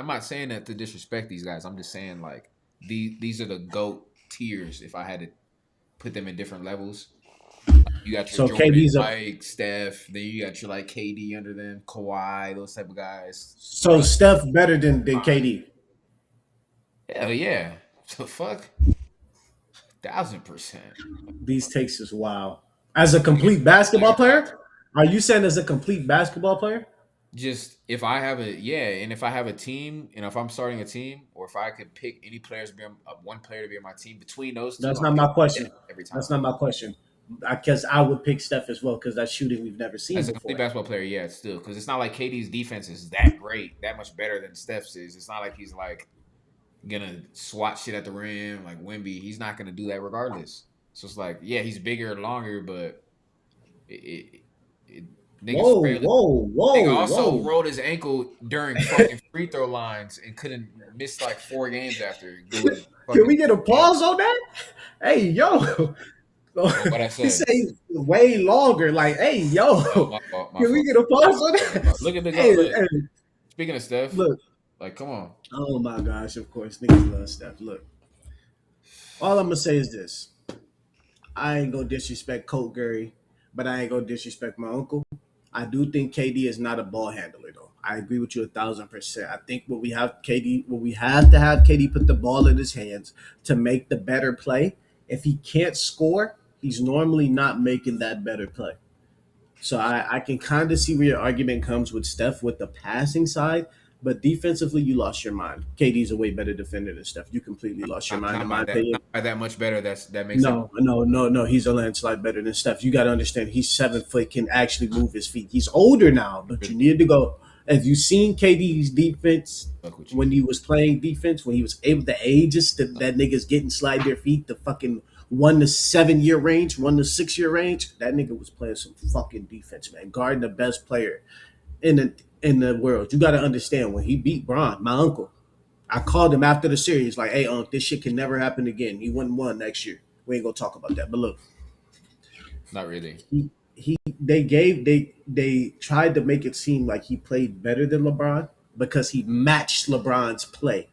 that to disrespect these guys. I'm just saying like these are the GOAT tiers if I had to put them in different levels. You got your So Jordan, KD's a Mike, Steph. Then you got your like KD under them, Kawhi, those type of guys. so Steph better than KD. Hell yeah. So fuck. 1000%. These takes is wild. As a complete basketball player, are you saying as a complete basketball player? Just if I have and if I have a team, and if I'm starting a team, or if I could pick any players to be one player to be on my team between those two, That's I'll not pick my question. Steph every time. That's not my question. Because I would pick Steph as well because that's shooting we've never seen As a before. complete basketball player, yeah, still, because it's not like KD's defense is that great, that much better than Steph's is. It's not like he's like gonna swat shit at the rim like Wemby. He's not gonna do that regardless. So it's like, yeah, he's bigger and longer, but it niggas nigga also rolled his ankle during fucking free throw lines and couldn't miss like 4 games after. Can we get a pause on that? Hey, yo. What I He said. say way longer. Like, hey, yo. My fault. Can we get a pause on that? Look at the Hey. Speaking of Steph, Look. like, come on. Oh my gosh, of course. Niggas love Steph. Look. All I'm gonna say is this. I ain't gonna disrespect Colt Gurry, but I ain't gonna disrespect my uncle. I do think KD is not a ball handler though. I agree with you 1,000%. I think what we have to have KD put the ball in his hands to make the better play. If he can't score, he's normally not making that better play. So I can kind of see where your argument comes with Steph with the passing side, but defensively, you lost your mind. KD's a way better defender than Steph. You completely lost your mind, in my opinion. Not by that much better. That makes sense. No. He's a landslide better than Steph. You got to understand, he's 7 foot, can actually move his feet. He's older now, but you need to go. Have you seen KD's defense when he was playing defense, when he was able to ages that niggas getting slide their feet the fucking 1 to 7 year range, 1 to 6 year range? That nigga was playing some fucking defense, man. Guarding the best player in the world. You got to understand, when he beat Bron, my uncle, I called him after the series like, hey, this shit can never happen again. He won next year. We ain't gonna talk about that. But look, not really. They tried to make it seem like he played better than LeBron because he matched LeBron's play,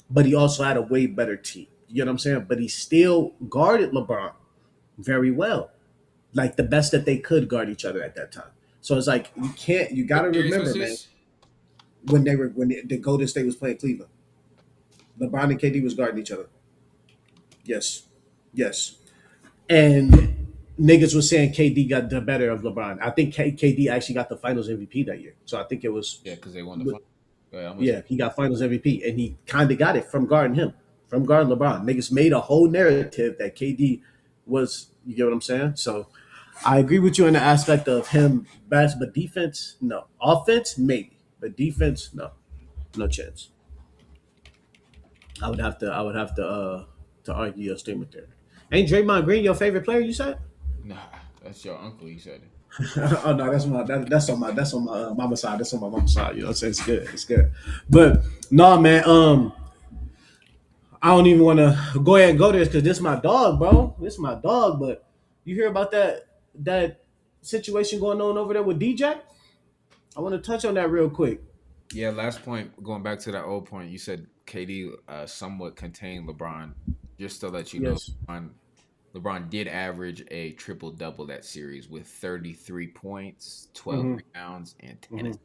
but he also had a way better team. You know what I'm saying? But he still guarded LeBron very well, like the best that they could guard each other at that time. So it's like you got to remember, man, when the Golden State was playing Cleveland, LeBron and KD was guarding each other. Yes, and niggas was saying KD got the better of LeBron. I think KD actually got the Finals MVP that year. So I think it was because they won the finals. Yeah, he got Finals MVP, and he kind of got it from guarding LeBron. Niggas made a whole narrative that KD was. You get what I'm saying? So I agree with you in the aspect of him best, but defense, no. Offense, maybe, but defense, no chance. I would have to argue your statement there. Ain't Draymond Green your favorite player? You said? Nah, that's your uncle. You said it. Oh no, that's on my mama side. That's on my mama side. You know what I'm saying? It's good. But no, man. I don't even want to go ahead and go there because this is my dog, bro. This is my dog. But you hear about that situation going on over there with DJ? I want to touch on that real quick. Yeah, last point, going back to that old point, you said KD somewhat contained LeBron. Just to let you know, LeBron did average a triple-double that series with 33 points, 12 rebounds, and 10 assists.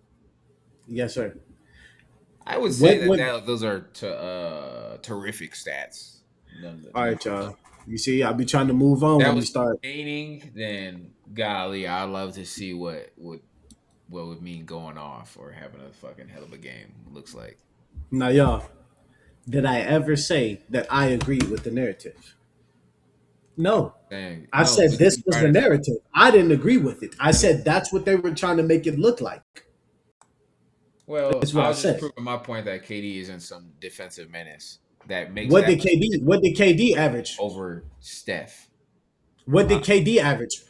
Yes, sir. I would say that those are terrific stats. All right, y'all. You see, I'll be trying to move on when we start. Then, golly, I'd love to see what would mean going off or having a fucking hell of a game looks like. Now, y'all, did I ever say that I agree with the narrative? No. I said this was the narrative. I didn't agree with it. I said that's what they were trying to make it look like. Well, That's what I I was just said. proving my point that KD isn't some defensive menace that makes What that did much KD? What did KD average? over Steph. What did KD average?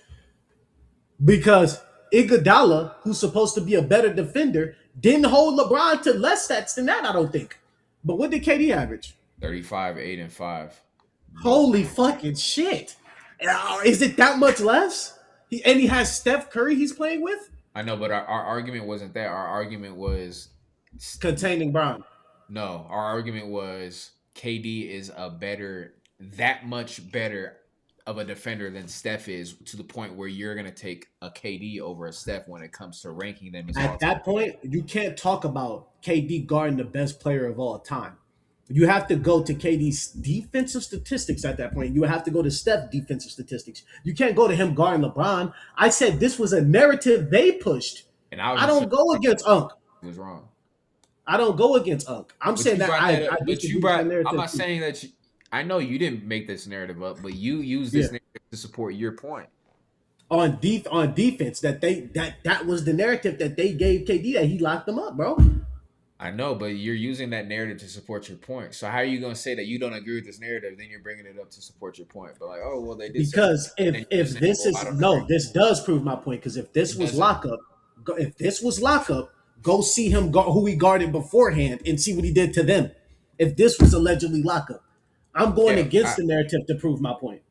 Because Iguodala, who's supposed to be a better defender, didn't hold LeBron to less stats than that. I don't think. But what did KD average? 35, 8, and 5. Both. Holy fucking shit! Is it that much less? He has Steph Curry he's playing with, I know, but our argument wasn't that. Our argument was containing Brown. no. Our argument was KD is that much better of a defender than Steph is, to the point where you're gonna take a KD over a Steph when it comes to ranking them as all At that point, you can't talk about KD guarding the best player of all time. You have to go to KD's defensive statistics at that point. You have to go to Steph's defensive statistics. You can't go to him guarding LeBron. I said this was a narrative they pushed. And I was I don't go against Unc. it was wrong. I don't go against Unc. I'm But saying you that brought I that up. But disagree you with brought. that narrative I'm not too. saying that. I know you didn't make this narrative up, but you used this narrative to support your point. On defense that was the narrative that they gave KD, that he locked them up, bro. I know, but you're using that narrative to support your point. So how are you going to say that you don't agree with this narrative? Then you're bringing it up to support your point. But like, oh well, they did. Because if this is no, this does prove my point. Because if this It was doesn't. lockup, go see him who he guarded beforehand and see what he did to them. If this was allegedly lockup, I'm going against the narrative to prove my point.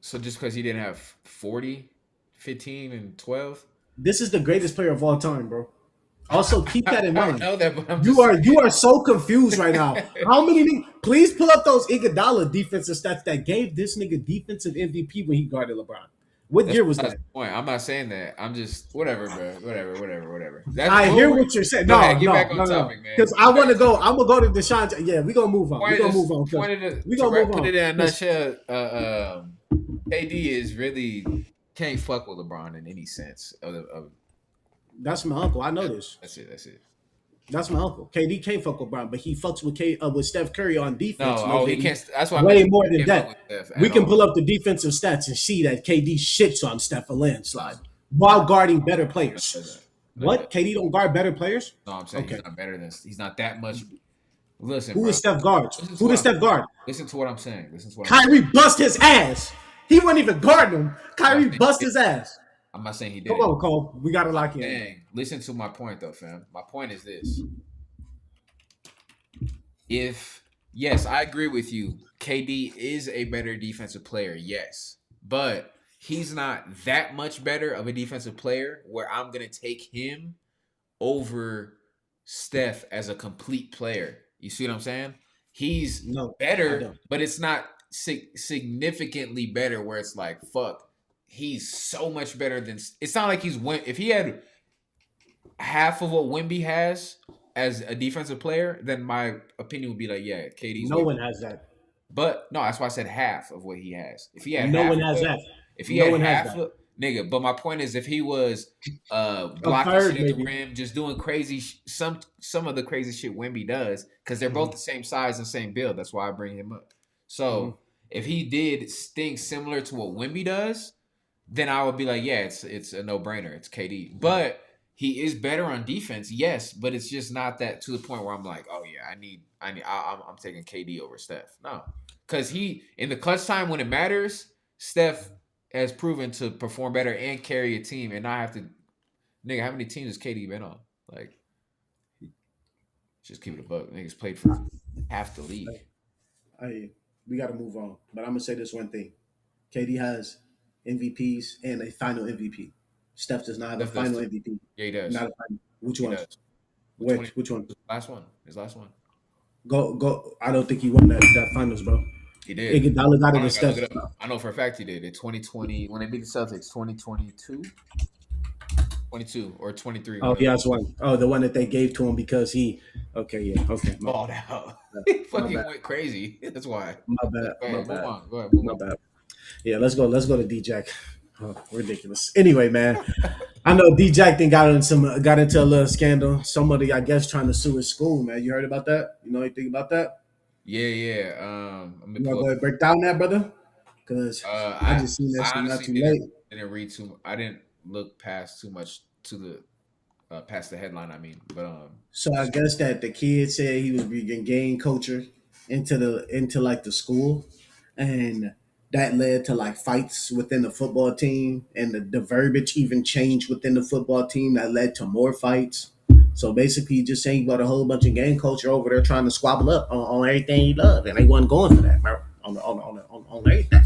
So just because he didn't have 40, 15, and 12, This is the greatest player of all time, bro. Also, keep that in mind. I know that, but I'm You just are so confused right now. How many? Please pull up those Iguodala defensive stats that gave this nigga defensive MVP when he guarded LeBron. What year was that? Point. I'm not saying that. I'm just whatever, bro. Whatever. I hear what you're saying. No, get back on topic, man. Because I want to go. I'm gonna go to Deshaun. Yeah, we gonna move on. We gonna move on. We gonna put it in a nutshell. KD is really can't fuck with LeBron in any sense of That's my uncle. I know this. That's it. That's my uncle. KD can't fuck with Brown, but he fucks with Steph Curry on defense. No, he can't. That's why way more than that. We can pull up the defensive stats and see that KD shits on Steph a landslide while guarding better players. What? KD don't guard better players? No, I'm saying he's not better than. He's not that much. Listen, who is Steph guard? Who does Steph guard? Listen to what I'm saying. Kyrie bust his ass. He wasn't even guarding him. Kyrie bust his ass. I'm not saying he did. Come on, Cole. We gotta lock in. Dang. Listen to my point, though, fam. My point is this: yes, I agree with you. KD is a better defensive player, yes, but he's not that much better of a defensive player where I'm gonna take him over Steph as a complete player. You see what I'm saying? He's better, but it's not significantly better where it's like, fuck, he's so much better than. It's not like if he had half of what Wemby has as a defensive player, then my opinion would be like, yeah, KD's. No one has that. But no, that's why I said half of what he has. If he had, no one has that. If he had half of nigga, but my point is, if he was blocking shit at the rim, just doing crazy, some of the crazy shit Wemby does, because they're both the same size and same build. That's why I bring him up. So if he did things similar to what Wemby does, then I would be like, yeah, it's a no-brainer. It's KD. But he is better on defense, yes, but it's just not that to the point where I'm like, oh yeah, I'm taking KD over Steph. No, because he in the clutch time when it matters, Steph has proven to perform better and carry a team, and not have to. Nigga, how many teams has KD been on? Like, just keep it a buck. Niggas played for half the league. We got to move on, but I'm gonna say this one thing: KD has MVPs and a final MVP. Steph does not have a final MVP. Yeah, he does. Not a final. Which one? Which one? Last one. His last one. Go. I don't think he won that finals, bro. He did. Iguodala got it with Steph. I know for a fact he did. In 2020, when they beat the Celtics, 2022? 22 or 23. Oh, yeah, that's one. Oh, the one that they gave to him because he. Okay, yeah. Okay. Balled out. He fucking went crazy. That's why. My bad. Move on. Go ahead. Move on. Bad. Yeah, let's go to D-Jack. Oh, ridiculous. Anyway, man, I know D-Jack got into a little scandal. Somebody, I guess, trying to sue his school, man. You heard about that? You know anything about that? Yeah. You want to go ahead and break down that, brother? Because I just seen that not too late. I didn't read too. I didn't look past too much to the past the headline. I mean, but So I guess that the kid said he was being game coacher into like the school, and that led to like fights within the football team, and the verbiage even changed within the football team that led to more fights. So basically, he just saying he got a whole bunch of game culture over there trying to squabble up on everything he loved, and they wasn't going for that, bro. On everything.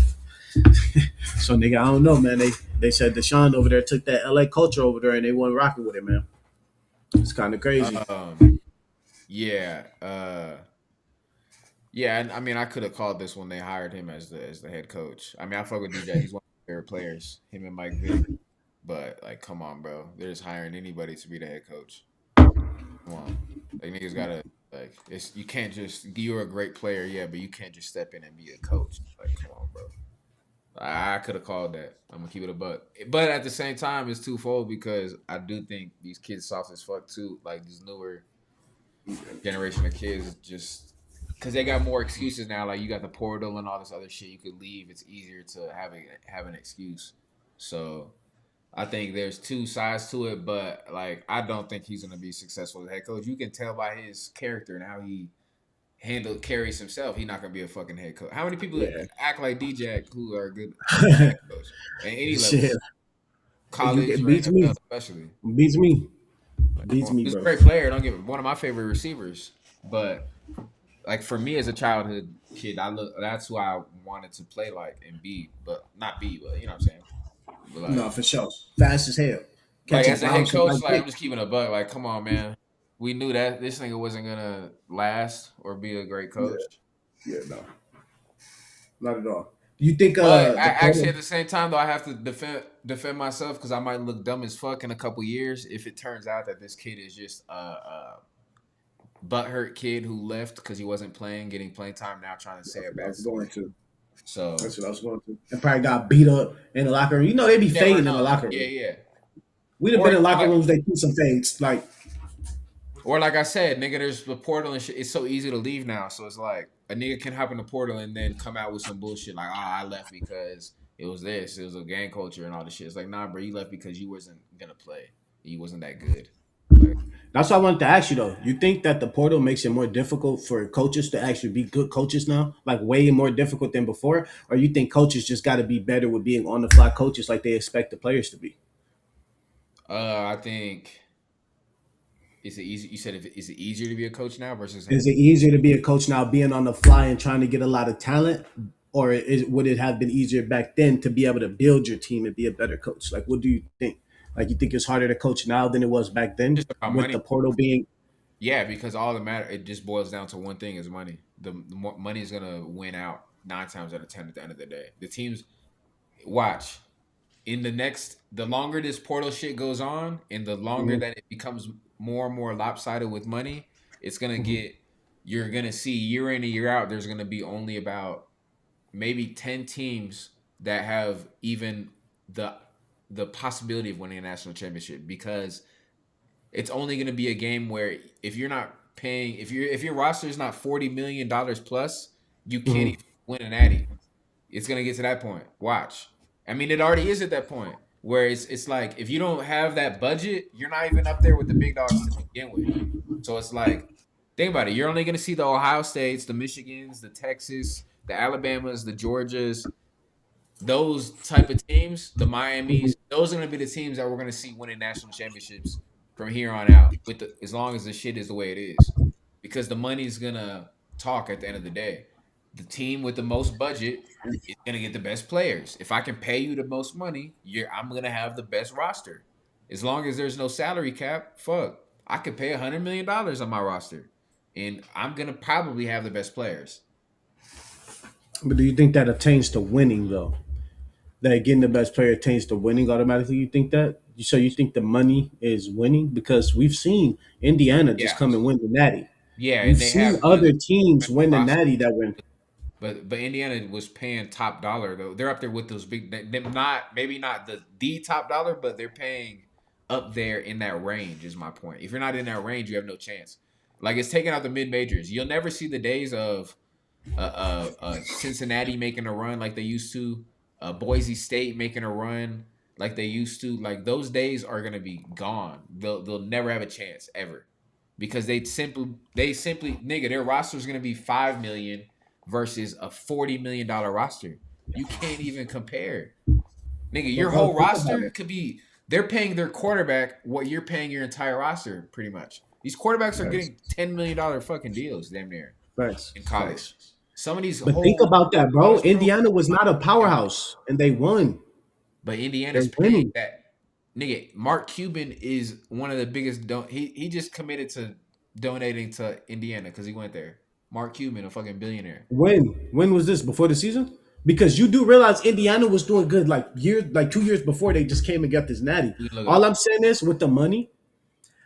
So nigga, I don't know, man. They said Deshaun over there took that LA culture over there, and they wasn't rocking with it, man. It's kind of crazy. yeah, yeah. And I mean, I could have called this when they hired him as the head coach. I mean, I fuck with DJ. He's one of my favorite players. Him and Mike Vick. But like, come on, bro. They're just hiring anybody to be the head coach. Come on, like niggas gotta like. It's you can't just. You're a great player, yeah, but you can't just step in and be a coach. Like, come on, bro. I could have called that. I'm gonna keep it a buck. But at the same time, it's twofold because I do think these kids soft as fuck too. Like these newer generation of kids, just because they got more excuses now. Like you got the portal and all this other shit. You could leave. It's easier to have an excuse. So I think there's two sides to it. But like I don't think he's gonna be successful as head coach. You can tell by his character and how he carries himself, he's not gonna be a fucking head coach. How many people act like DJ who are good head coach at any level, Shit. college It or beats me. NFL especially? Beats me. Like, Beats me, he's a bro. great player. Don't get me, one of my favorite receivers, but like for me as a childhood kid, that's who I wanted to play like and be, but not be, but you know what I'm saying. But like, No, for sure. Fast as hell. like Catching as a head routes with coach, like like I'm dick. just keeping a buck. Like, come on, man. We knew that this nigga wasn't gonna last or be a great coach. Yeah, no. Not at all. You think But the actually, portal, at the same time, though, I have to defend myself because I might look dumb as fuck in a couple years if it turns out that this kid is just a butthurt kid who left because he wasn't playing, getting playing time now, trying to say a I bad was story. going to. So That's what I was going to. And probably got beat up in the locker room. You know they be you never fading in the know. locker Yeah, room. yeah. We'd have Or been in locker like, rooms, they put some fades. Like, or like I said, nigga, there's the portal and shit. It's so easy to leave now. So it's like a nigga can hop in the portal and then come out with some bullshit like, I left because it was this, it was a gang culture and all this shit. It's like, nah, bro, you left because you wasn't gonna play. You wasn't that good. Like, that's what I wanted to ask you though. You think that the portal makes it more difficult for coaches to actually be good coaches now? Like way more difficult than before? Or you think coaches just gotta be better with being on the fly coaches like they expect the players to be? I think is it easy? You said is it easier to be a coach now versus Is it easier to be a coach now being on the fly and trying to get a lot of talent? Or would it have been easier back then to be able to build your team and be a better coach? Like, what do you think? Like, you think it's harder to coach now than it was back then just about with money? the portal being? Yeah, because all the matter it just boils down to one thing is money. The more money is gonna win out 9 times out of 10 at the end of the day. The teams watch in the longer this portal shit goes on and the longer Mhm, that it becomes more and more lopsided with money, it's gonna mhm, get you're gonna see year in and year out there's gonna be only about maybe 10 teams that have even the possibility of winning a national championship because it's only going to be a game where if you're not paying if your roster is not $40 million plus, you can't mhm. even win an Natty. It's going to get to that point. Watch. I mean, it already is at that point where it's like if you don't have that budget, you're not even up there with the big dogs to begin with. So it's like think about it. You're only going to see the Ohio States, the Michigans, the Texas, the Alabamas, the Georgias, those type of teams, the Miamis, those are going to be the teams that we're going to see winning national championships from here on out. As long as the shit is the way it is, because the money's going to talk at the end of the day. The team with the most budget is going to get the best players. If I can pay you the most money, I'm going to have the best roster. As long as there's no salary cap, fuck, I could pay $100 million on my roster, and I'm going to probably have the best players. But do you think that attains to winning though? That getting the best player attains to winning automatically? You think that? So you think the money is winning because we've seen Indiana just Yeah, come and win the Natty. yeah, and We've they seen have one of other the teams win the rosters. Natty that win. But Indiana was paying top dollar though. They're up there with those big. Them not maybe not the top dollar, but they're paying up there in that range. Is my point. If you're not in that range, you have no chance. Like it's taking out the mid majors. You'll never see the days of Cincinnati making a run like they used to. Boise State making a run. like they used to. Like those days are gonna be gone. They'll never have a chance ever because they simply nigga their roster is gonna be 5 million versus a $40 million roster. You can't even compare. Nigga, But your bro, whole think about roster it. could be they're paying their quarterback what you're paying your entire roster, pretty much. These quarterbacks are Facts. getting $10 million fucking deals, damn near, Facts. in Facts. college. Some of these But think whole about that, bro. college programs Indiana was are not a fucking up. powerhouse, and they won. But They're Indiana's paying winning. that. Nigga, Mark Cuban is one of the biggest. He just committed to donating to Indiana because he went there. Mark Cuban, a fucking billionaire. When was this? Before the season? Because you do realize Indiana was doing good like 2 years before they just came and got this natty. You can look it All up. I'm saying is with the money,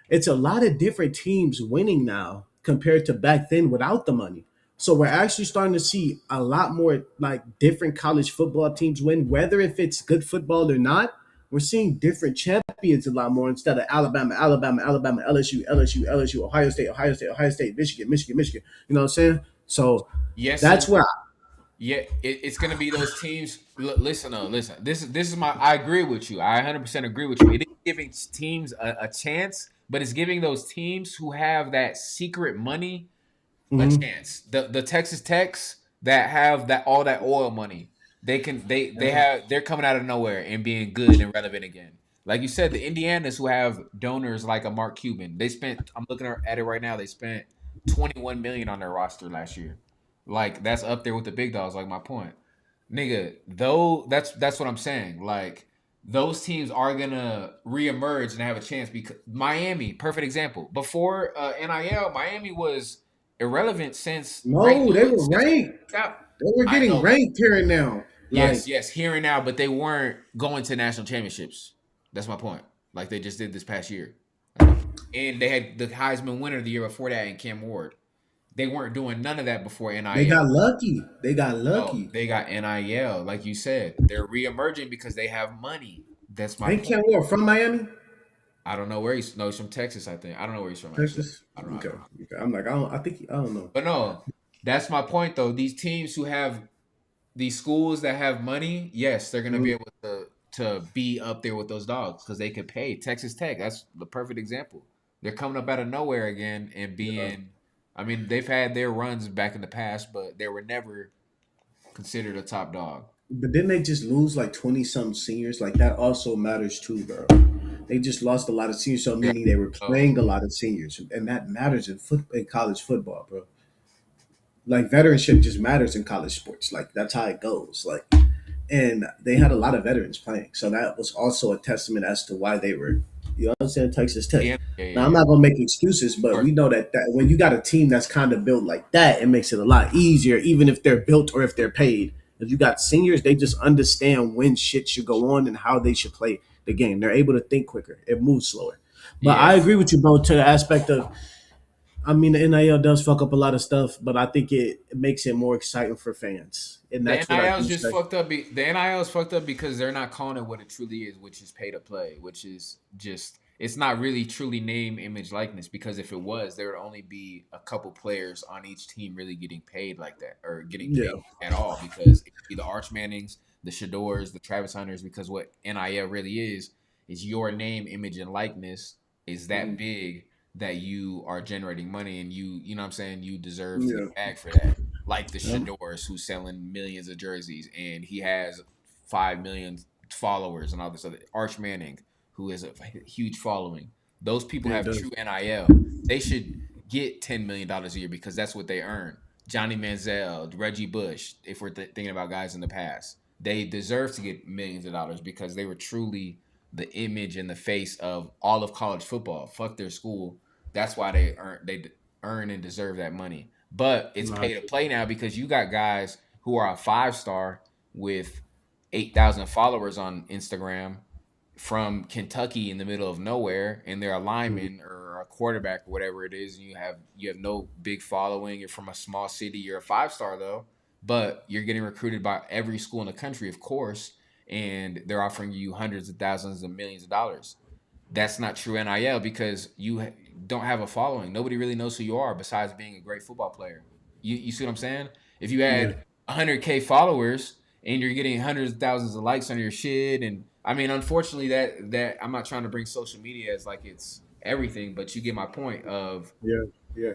it's a lot of different teams winning now compared to back then without the money. So we're actually starting to see a lot more like different college football teams win, whether if it's good football or not. We're seeing different champions a lot more instead of Alabama, LSU, Ohio State, Michigan. You know what I'm saying? So Yes, that's and where yeah, it's gonna be those teams. Listen, listen. This is my. I agree with you. I 100% agree with you. It is giving teams a chance, but it's giving those teams who have that secret money a chance. The Texas Techs that have that all that oil money, they're coming out of nowhere and being good and relevant again. Like you said, the Indianas who have donors like a Mark Cuban, they spent. I'm looking at it right now. They spent 21 million on their roster last year. Like that's up there with the big dogs. Like my point, nigga. Though that's what I'm saying. Like those teams are gonna reemerge and have a chance because Miami, perfect example. Before NIL, Miami was irrelevant since Ray no, they Lewis. were ranked. They were I getting know. ranked here and now. Like Yes, here and now, but they weren't going to national championships. That's my point. Like they just did this past year. And they had the Heisman winner the year before that in Cam Ward. They weren't doing none of that before they NIL. got lucky. They got No, lucky. they got NIL, like you said. They're reemerging because they have money. That's my Ain't point. Ken Ward from Miami? I don't know where he's. No, he's from Texas, I think. I don't know where he's from actually. Texas. I don't know. I Okay. don't know. Okay. I'm like, I don't know. But no, that's my point though. These teams who have these schools that have money, yes, they're gonna be able to be up there with those dogs because they could pay. Texas Tech, that's the perfect example. They're coming up out of nowhere again and being. I mean, they've had their runs back in the past, but they were never considered a top dog. But didn't they just lose like 20 some seniors? Like that also matters too, bro. They just lost a lot of seniors, so Yeah. meaning they were So, playing a lot of seniors, and that matters in college football, bro. Like veteranship just matters in college sports. Like that's how it goes. Like, and they had a lot of veterans playing, so that was also a testament as to why they were. You know what I'm saying? Texas Tech. Now I'm yeah. not gonna make excuses, Of but course. we know that when you got a team that's kind of built like that, it makes it a lot easier, even if they're built or if they're paid. If you got seniors, they just understand when shit should go on and how they should play the game. They're able to think quicker. It moves slower. But I Yes. agree with you, bro, to the aspect of I mean, the NIL does fuck up a lot of stuff, but I think it makes it more exciting for fans, and The that's what I NIL is do just say. fucked up. The NIL is fucked up because they're not calling it what it truly is, which is pay to play, which is just it's not really truly name, image, likeness. Because if it was, there would only be a couple players on each team really getting paid like that or getting Yeah, paid at all. Because it could be the Arch Mannings, the Shadors, the Travis Hunters. Because what NIL really is your name, image, and likeness is that big that you are generating money and you know what I'm saying, you deserve to get yeah, a bag for that. Like the yeah. Shadors who's selling millions of jerseys and he has 5 million followers and all this other Arch Manning who has a huge following. Those people Yeah, it have does. true NIL. They should get $10 million a year because that's what they earn. Johnny Manziel, Reggie Bush, if we're thinking about guys in the past, they deserve to get millions of dollars because they were truly the image and the face of all of college football. Fuck their school. That's why they earn and deserve that money. But it's Nah, pay to play now because you got guys who are a 5-star with 8,000 followers on Instagram from Kentucky in the middle of nowhere, and they're a lineman or a quarterback or whatever it is, and you have no big following. You're from a small city. You're a 5-star though, but you're getting recruited by every school in the country, of course, and they're offering you hundreds of thousands and millions of dollars. That's not true NIL because you don't have a following. Nobody really knows who you are besides being a great football player. You see what I'm saying? If you yeah, had 100K followers and you're getting hundreds of thousands of likes on your shit, and I mean, unfortunately, that I'm not trying to bring social media as like it's everything, but you get my point of Yeah, yeah.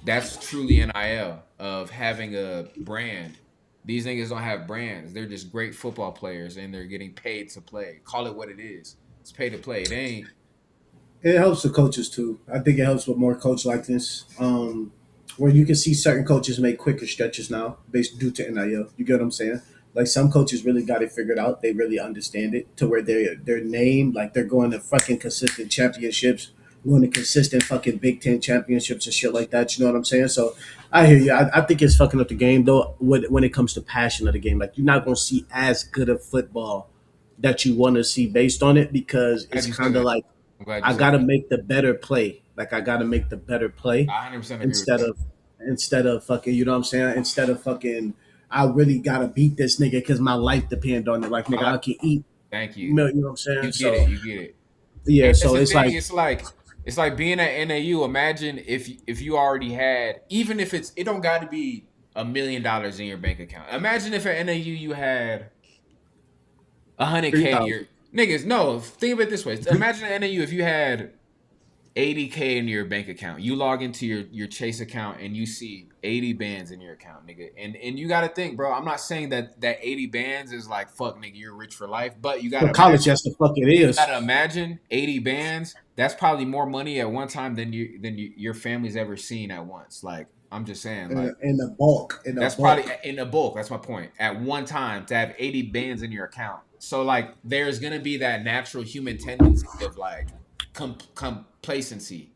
that's truly NIL of having a brand. These niggas don't have brands. They're just great football players and they're getting paid to play. Call it what it is. It's pay to play. It ain't. It helps the coaches too. I think it helps with more coach like this, where you can see certain coaches make quicker stretches now based due to NIL. You get what I'm saying? Like some coaches really got it figured out. They really understand it to where their name, like they're going to fucking consistent championships, going to consistent fucking Big Ten championships and shit like that. You know what I'm saying? So I hear you. I think it's fucking up the game though when it comes to passion of the game. Like you're not gonna see as good of football that you want to see based on it because Glad it's you said kind of that. like I'm glad you I said gotta that. make the better play. Like I gotta make the better play I 100% agree with instead that. of fucking. You know what I'm saying? Instead of fucking, I really gotta beat this nigga because my life depend on it. Like I nigga, like. I can eat. Thank you. You know what I'm saying? You get So it. You get it. yeah. And that's So the it's thing. like It's like being at NAU. Imagine if you already had, even if it don't got to be $1 million in your bank account. Imagine if at NAU you had 100K in your 3,000. niggas. No, think of it this way. Imagine at NAU if you had 80K in your bank account. You log into your Chase account and you see 80 bands in your account, nigga. And you gotta think, bro. I'm not saying that 80 bands is like fuck, nigga. You're rich for life, but you For gotta college, imagine. that's the fuck it You is. gotta imagine 80 bands. That's probably more money at one time than your family's ever seen at once. Like I'm just saying, like In the bulk. In the that's probably bulk. in the bulk. That's my point. At one time to have 80 bands in your account. So like there's gonna be that natural human tendency of like complacency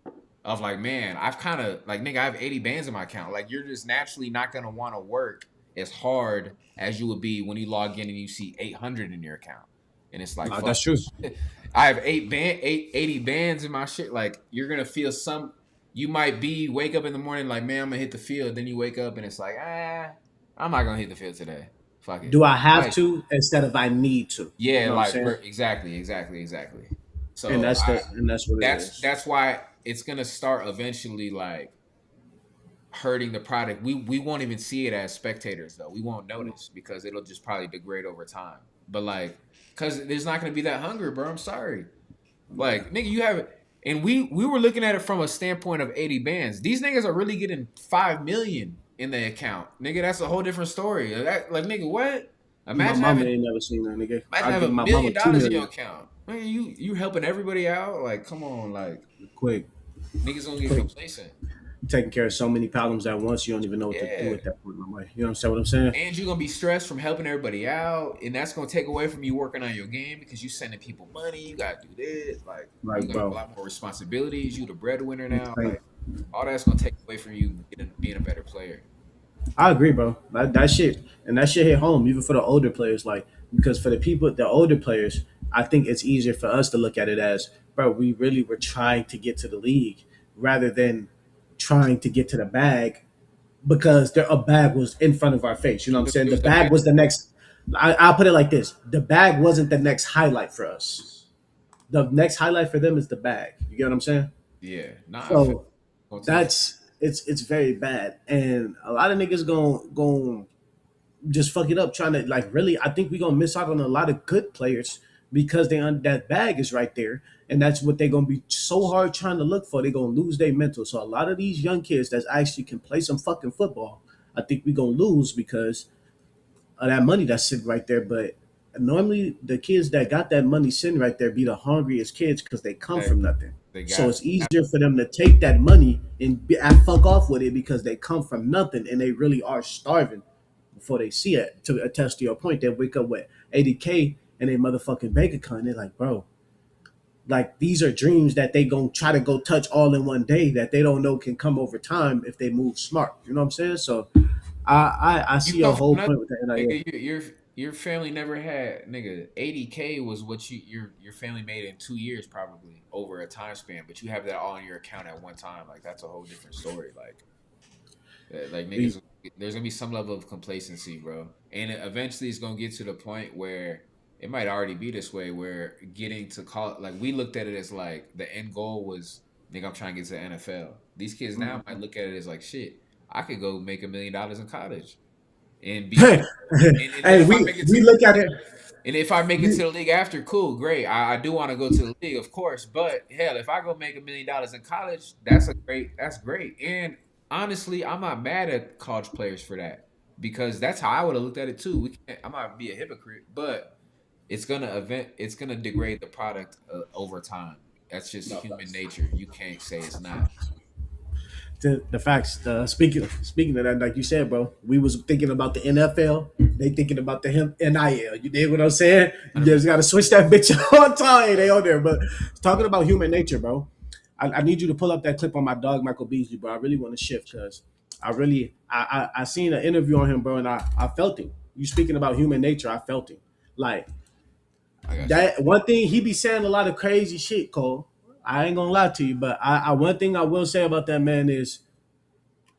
of like, man, I've kind of like nigga, I have 80 bands in my account. Like you're just naturally not gonna want to work as hard as you would be when you log in and you see 800 in your account. And it's like, Nah, fuck. that's true. I have 80 bands in my shit. Like you're gonna feel some. You might wake up in the morning like, man, I'm gonna hit the field. Then you wake up and it's like, I'm not gonna hit the field today. Fuck it. Do I have Like, to instead of I need to? You yeah, know what I'm like saying? exactly. And So that's what it is. that's why it's gonna start eventually like hurting the product. We won't even see it as spectators though. We won't notice because it'll just probably degrade over time. But like, cause there's not gonna be that hunger, bro. I'm sorry. Like, nigga, you have and we were looking at it from a standpoint of 80 bands. These niggas are really getting 5 million in their account. Nigga, that's a whole different story. Like, nigga, what? My Imagine mama having ain't never seen that nigga. imagine I give having my $1 mama million $2 in your million. account. Nigga, you helping everybody out? Like, come on, like Quick. niggas gonna get Quick. complacent. Taking care of so many problems at once, you don't even know what to do Yeah. at that point in my life. You know what I'm saying? And you're gonna be stressed from helping everybody out, and that's gonna take away from you working on your game because you sending people money. You gotta do this, like Like, you got a bro. lot more responsibilities. You the breadwinner now, Like, like all that's gonna take away from you being a better player. I agree, bro. That shit and that shit hit home even for the older players. Like because for the older players, I think it's easier for us to look at it as, bro, we really were trying to get to the league rather than trying to get to the bag because a bag was in front of our face. You know what I'm saying? It The was the bag hype. was the next. I'll put it like this: the bag wasn't the next highlight for us. The next highlight for them is the bag. You get what I'm saying? Yeah, nah, I feel So continue. that's it's very bad, and a lot of niggas going just fuck it up trying to like really. I think we gonna miss out on a lot of good players because that bag is right there, and that's what they're gonna be so hard trying to look for. They're gonna lose their mental. So a lot of these young kids that actually can play some fucking football, I think we gonna lose because of that money that's sitting right there. But normally the kids that got that money sitting right there be the hungriest kids because they come They, from nothing. they So got it's easier for them to take that money and fuck off with it because they come from nothing and they really are starving before they see it. To attest to your point, they wake up with 80K in a motherfucking bank account. And they're like, bro, like these are dreams that they gonna try to go touch all in one day that they don't know can come over time if they move smart. You know what I'm saying? So I you see a come from whole nothing, point with the NIL. nigga. Your family never had nigga 80K was what your family made in 2 years probably over a time span, but you have that all in your account at one time. Like that's a whole different story. Like niggas, there's gonna be some level of complacency, bro, and eventually it's gonna get to the point where it might already be this way, where getting to call like we looked at it as like the end goal was nigga, I'm trying to get to the NFL. These kids now might look at it as like shit. I could go make $1 million in college. and be Hey, and then if I make it we to look at it. and if I make it to the league after, cool, great. I do want to go to the league, of course. But hell, if I go make $1 million in college, that's great. And honestly, I'm not mad at college players for that because that's how I would have looked at it too. I'm not be a hypocrite, but it's gonna degrade the product over time. That's just human nature. You can't say it's not. The facts. Speaking of that, like you said, bro, we was thinking about the NFL. They thinking about the NIL. You dig what I'm saying? You just got to switch that bitch on time. They on there, but talking about human nature, bro. I need you to pull up that clip on my dog Michael Beasley, bro. I really want to shift because I seen an interview on him, bro, and I felt it. You speaking about human nature, I felt it. Like that one thing he be saying a lot of crazy shit, Cole. I ain't gonna lie to you, but I one thing I will say about that man is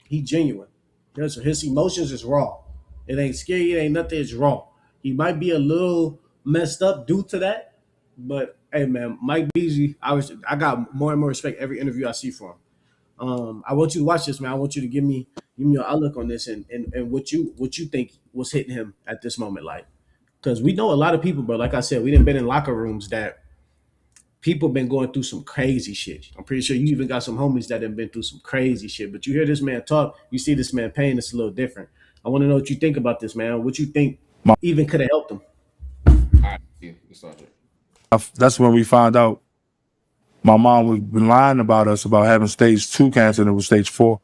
he genuine. His emotions is raw. It ain't scary. It ain't nothing. It's raw. He might be a little messed up due to that, but hey, man, Mike Beasley, I got more and more respect every interview I see from him. I want you to watch this, man. I want you to give me your outlook on this and what you think was hitting him at this moment, like, because we know a lot of people, bro. Like I said, we didn't been in locker rooms that people been going through some crazy shit. I'm pretty sure you even got some homies that have been through some crazy shit. But you hear this man talk, you see this man pain, it's a little different. I want to know what you think about this, man. What you think even could have helped him. All right, yeah, that's when we found out my mom was been lying about us about having stage 2 cancer and it was stage 4.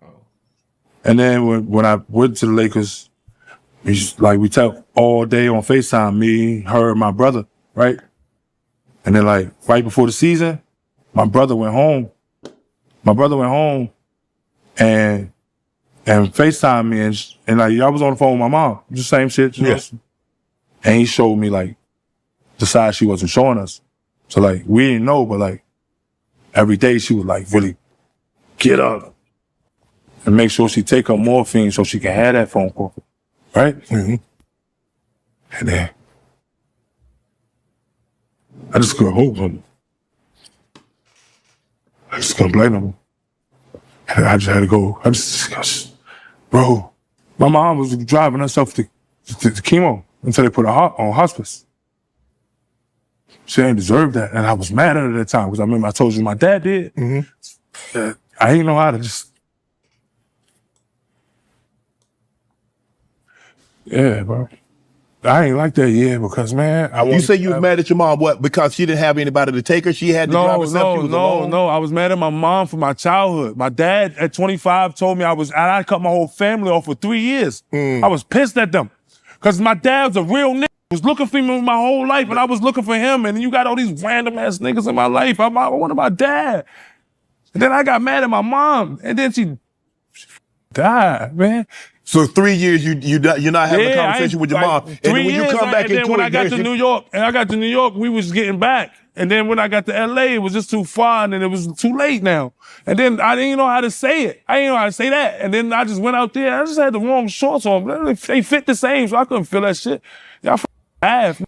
Oh. And then when I went to the Lakers, we talked all day on FaceTime, me, her, and my brother, right? And then like right before the season, my brother went home. And FaceTime me and like I was on the phone with my mom, just same shit. Yes. And he showed me like the side she wasn't showing us. So like we didn't know, but like every day she would like really get up and make sure she take her morphine so she can have that phone call, right? Mm-hmm. And then I just couldn't hold him. I just couldn't blame him. And I just had to go. Bro, my mom was driving herself to chemo until they put her on hospice. She ain't deserve that. And I was mad at her at that time because I remember I told you my dad did. Mm-hmm. I ain't know how to just. Yeah, bro. I ain't like that, because, man. You say you was mad at your mom, what? Because she didn't have anybody to take her? She had to drive herself? No. I was mad at my mom for my childhood. My dad at 25 told me I cut my whole family off for 3 years. I was pissed at them. Because my dad was a real nigga. Was looking for me my whole life, and I was looking for him, and you got all these random-ass niggas in my life. I wanted my dad. And then I got mad at my mom, and then she died, man. So 3 years you're not having a conversation with your mom. And then when you come back in 20 when I got to New York, we was getting back. And then when I got to LA, it was just too far, and then it was too late now. And then I didn't know how to say it. I didn't know how to say that. And then I just went out there. I just had the wrong shorts on. They fit the same, so I couldn't feel that shit. Y'all laugh.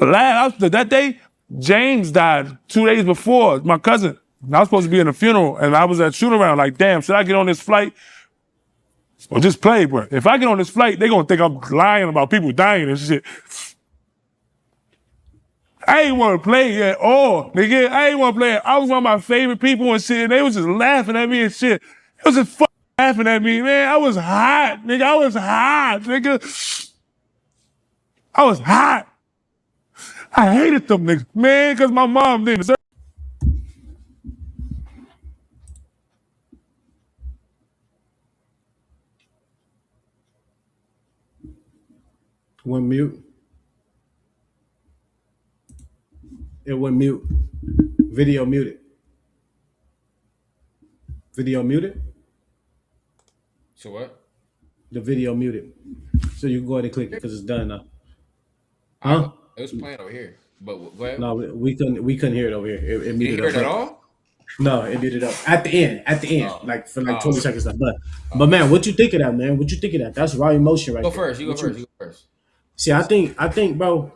That day, James died 2 days before, my cousin. I was supposed to be in a funeral, and I was at shoot-around like, damn, should I get on this flight? Or just play, bro. If I get on this flight, they gonna think I'm lying about people dying and shit. I ain't wanna play at all, nigga. I ain't wanna play. I was one of my favorite people and shit, and they was just laughing at me and shit. They was just fucking laughing at me, man. I was hot, nigga. I was hot. I hated them niggas, man, because my mom didn't deserve. Went mute. It went mute. Video muted. Video muted? So what? The video muted. So you can go ahead and click it because it's done now. Huh? It was playing over here. But go ahead. No, we couldn't hear it over here. It muted. You didn't hear it at all? No, it muted up. At the end. Like for 20 seconds. But man, what you think of that, man? What you think of that? That's raw emotion right there. You go first. See, I think, bro,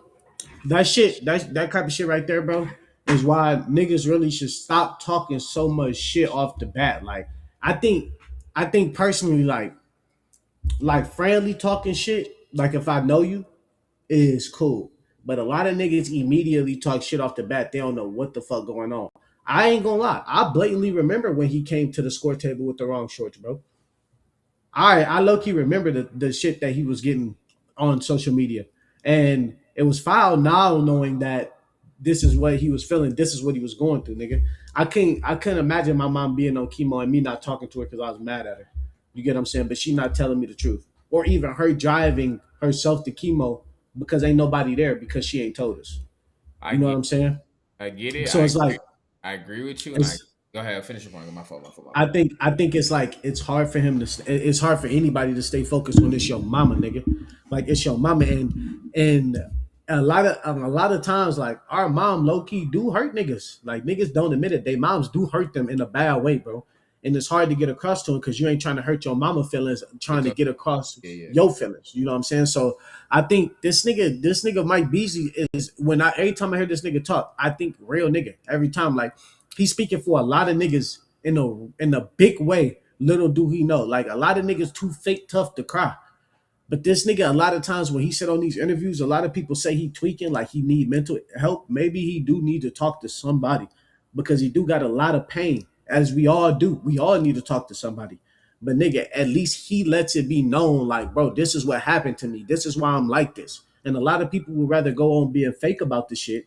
that shit, that type of shit right there, bro, is why niggas really should stop talking so much shit off the bat. Like, I think personally, like, like friendly talking shit, like if I know you, is cool. But a lot of niggas immediately talk shit off the bat. They don't know what the fuck going on. I ain't gonna lie. I blatantly remember when he came to the score table with the wrong shorts, bro. I low key remember the shit that he was getting on social media, and it was foul now knowing that this is what he was feeling, this is what he was going through, nigga. I couldn't imagine my mom being on chemo and me not talking to her because I was mad at her. You get what I'm saying? But she not telling me the truth, or even her driving herself to chemo because ain't nobody there because she ain't told us. I You know what get, I'm saying? I get it. So it's like I agree with you, and I it's go ahead. Finish your point. My fault. My fault. My fault. I think it's like it's hard for him to it's hard for anybody to stay focused when it's your mama, nigga. Like it's your mama, and a lot of times like our mom low key do hurt niggas. Like niggas don't admit it. They moms do hurt them in a bad way, bro. And it's hard to get across to them because you ain't trying to hurt your mama feelings, trying to get across Yeah. your feelings. You know what I'm saying? So I think this nigga Mike Beasley is when I every time I hear this nigga talk, I think real nigga every time. Like he's speaking for a lot of niggas in a big way. Little do he know, like a lot of niggas too fake tough to cry. But this nigga, a lot of times when he said on these interviews, a lot of people say he tweaking, like he need mental help. Maybe he do need to talk to somebody because he do got a lot of pain, as we all do. We all need to talk to somebody. But nigga, at least he lets it be known, like, bro, this is what happened to me. This is why I'm like this. And a lot of people would rather go on being fake about the shit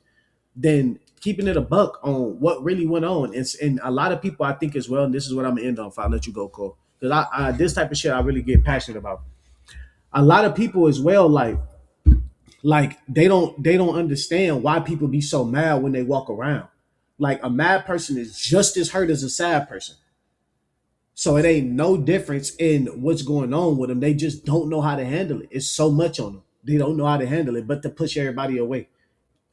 than keeping it a buck on what really went on. And a lot of people, I think as well, and this is what I'm gonna end on if I let you go, Cole. Because I this type of shit I really get passionate about. A lot of people as well, like they don't understand why people be so mad when they walk around. Like a mad person is just as hurt as a sad person. So it ain't no difference in what's going on with them. They just don't know how to handle it. It's so much on them. They don't know how to handle it, but to push everybody away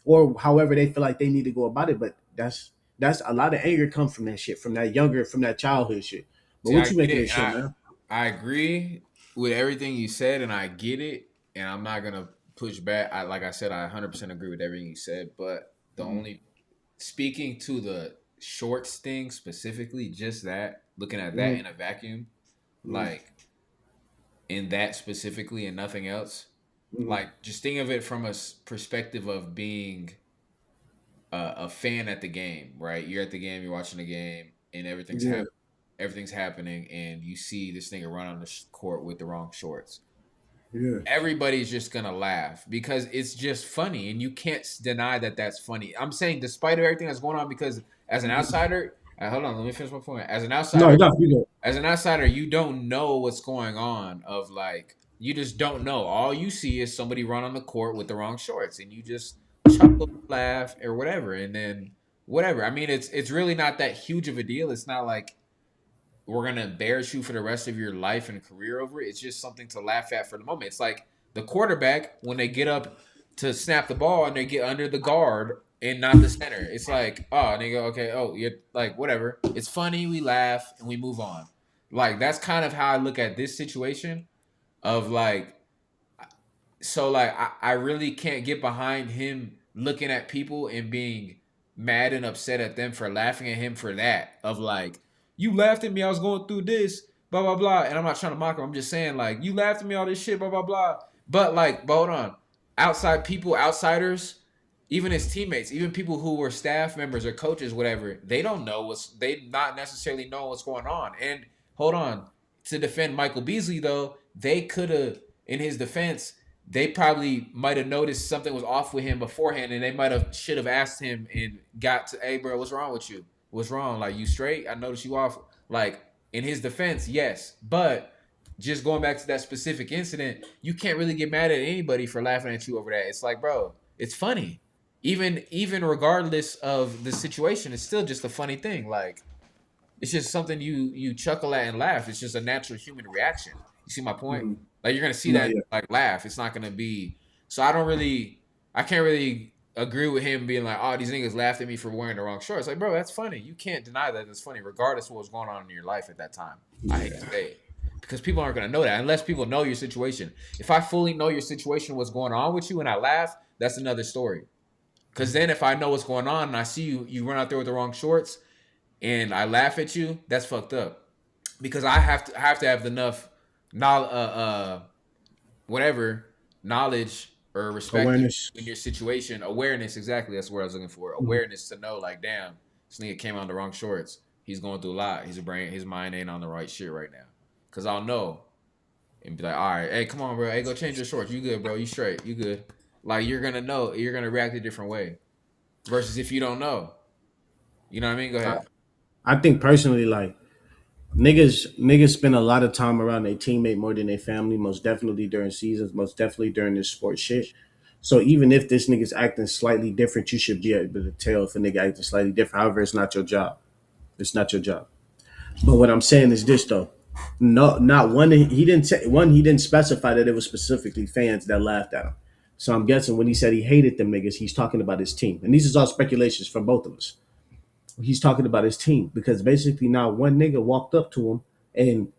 or however they feel like they need to go about it. But that's a lot of anger comes from that shit, from that childhood shit. But See, what I you get making it. this shit, man? I agree with everything you said, and I get it. And I'm not gonna push back. Like I said, I 100% agree with everything you said. But the only speaking to the shorts thing specifically, just that, looking at that in a vacuum, like in that specifically and nothing else, like just think of it from a perspective of being a fan at the game, right? You're at the game, you're watching the game, and Yeah, everything's happening, and you see this nigga run on the court with the wrong shorts. yeah. Everybody's just gonna laugh because it's just funny, and you can't deny that that's funny. I'm saying, despite of everything that's going on, because as an outsider, hold on, let me finish my point. No, no, you go. As an outsider, you don't know what's going on. Of like, you just don't know. All you see is somebody run on the court with the wrong shorts, and you just chuckle, laugh, or whatever, and then whatever. I mean, it's really not that huge of a deal. It's not like we're gonna embarrass you for the rest of your life and career over it. It's just something to laugh at for the moment. It's like the quarterback when they get up to snap the ball and they get under the guard and not the center. It's like, oh, and they go, okay, oh, you're like, whatever. It's funny, we laugh and we move on. Like that's kind of how I look at this situation of like, so like I really can't get behind him looking at people and being mad and upset at them for laughing at him for that. Of like, you laughed at me, I was going through this, blah blah blah. And I'm not trying to mock him. I'm just saying, like, you laughed at me all this shit, blah blah blah. But hold on. Outside people, outsiders, even his teammates, even people who were staff members or coaches, whatever, they don't know they not necessarily know what's going on. And hold on. To defend Michael Beasley though, they could have, in his defense, they probably might have noticed something was off with him beforehand, and they should have asked him and got to, hey bro, what's wrong with you? What's wrong? Like, you straight? I noticed you off. Like, in his defense, yes. But just going back to that specific incident, you can't really get mad at anybody for laughing at you over that. It's like, bro, it's funny. Even regardless of the situation, it's still just a funny thing. Like, it's just something you chuckle at and laugh. It's just a natural human reaction. You see my point? Like, you're gonna see No, that yeah. like laugh. It's not gonna be. So I can't really agree with him being like, oh, these niggas laughed at me for wearing the wrong shorts. Like, bro, that's funny. You can't deny that it's funny, regardless of what was going on in your life at that time. I hate to say it, because people aren't gonna know that unless people know your situation. If I fully know your situation, what's going on with you, and I laugh, that's another story. Because then if I know what's going on and I see you run out there with the wrong shorts, and I laugh at you, that's fucked up. Because I have to have enough whatever knowledge or respect Awareness. in your situation, awareness. Exactly, that's what I was looking for. Awareness to know, like, damn, this nigga came on the wrong shorts. He's going through a lot. His mind ain't on the right shit right now. Cause I'll know and be like, all right, hey, come on, bro, hey, go change your shorts. You good, bro? You straight? You good? Like you're gonna know. You're gonna react a different way. Versus if you don't know. You know what I mean? Go ahead. I think personally, like niggas spend a lot of time around their teammate more than their family. Most definitely during seasons. Most definitely during this sports shit. So even if this nigga's acting slightly different, you should be able to tell if a nigga acting slightly different. However, it's not your job. It's not your job. But what I'm saying is this though. No, not one. He didn't say one. He didn't specify that it was specifically fans that laughed at him. So I'm guessing when he said he hated them niggas, he's talking about his team. And these is all speculations from both of us. He's talking about his team because basically now one nigga walked up to him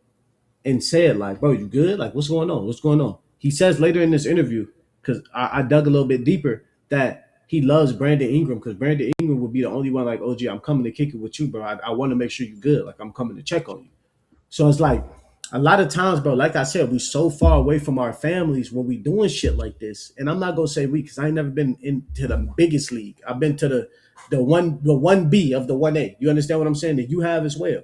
and said like, "Bro, you good? Like, what's going on? What's going on?" He says later in this interview because I dug a little bit deeper that he loves Brandon Ingram because Brandon Ingram would be the only one like, "OG, I'm coming to kick it with you, bro. I want to make sure you're good. Like, I'm coming to check on you." So it's like a lot of times, bro, like I said, we so far away from our families when we doing shit like this. And I'm not gonna say we because I ain't never been into the biggest league. I've been to the 1B of the 1A. You understand what I'm saying? That you have as well.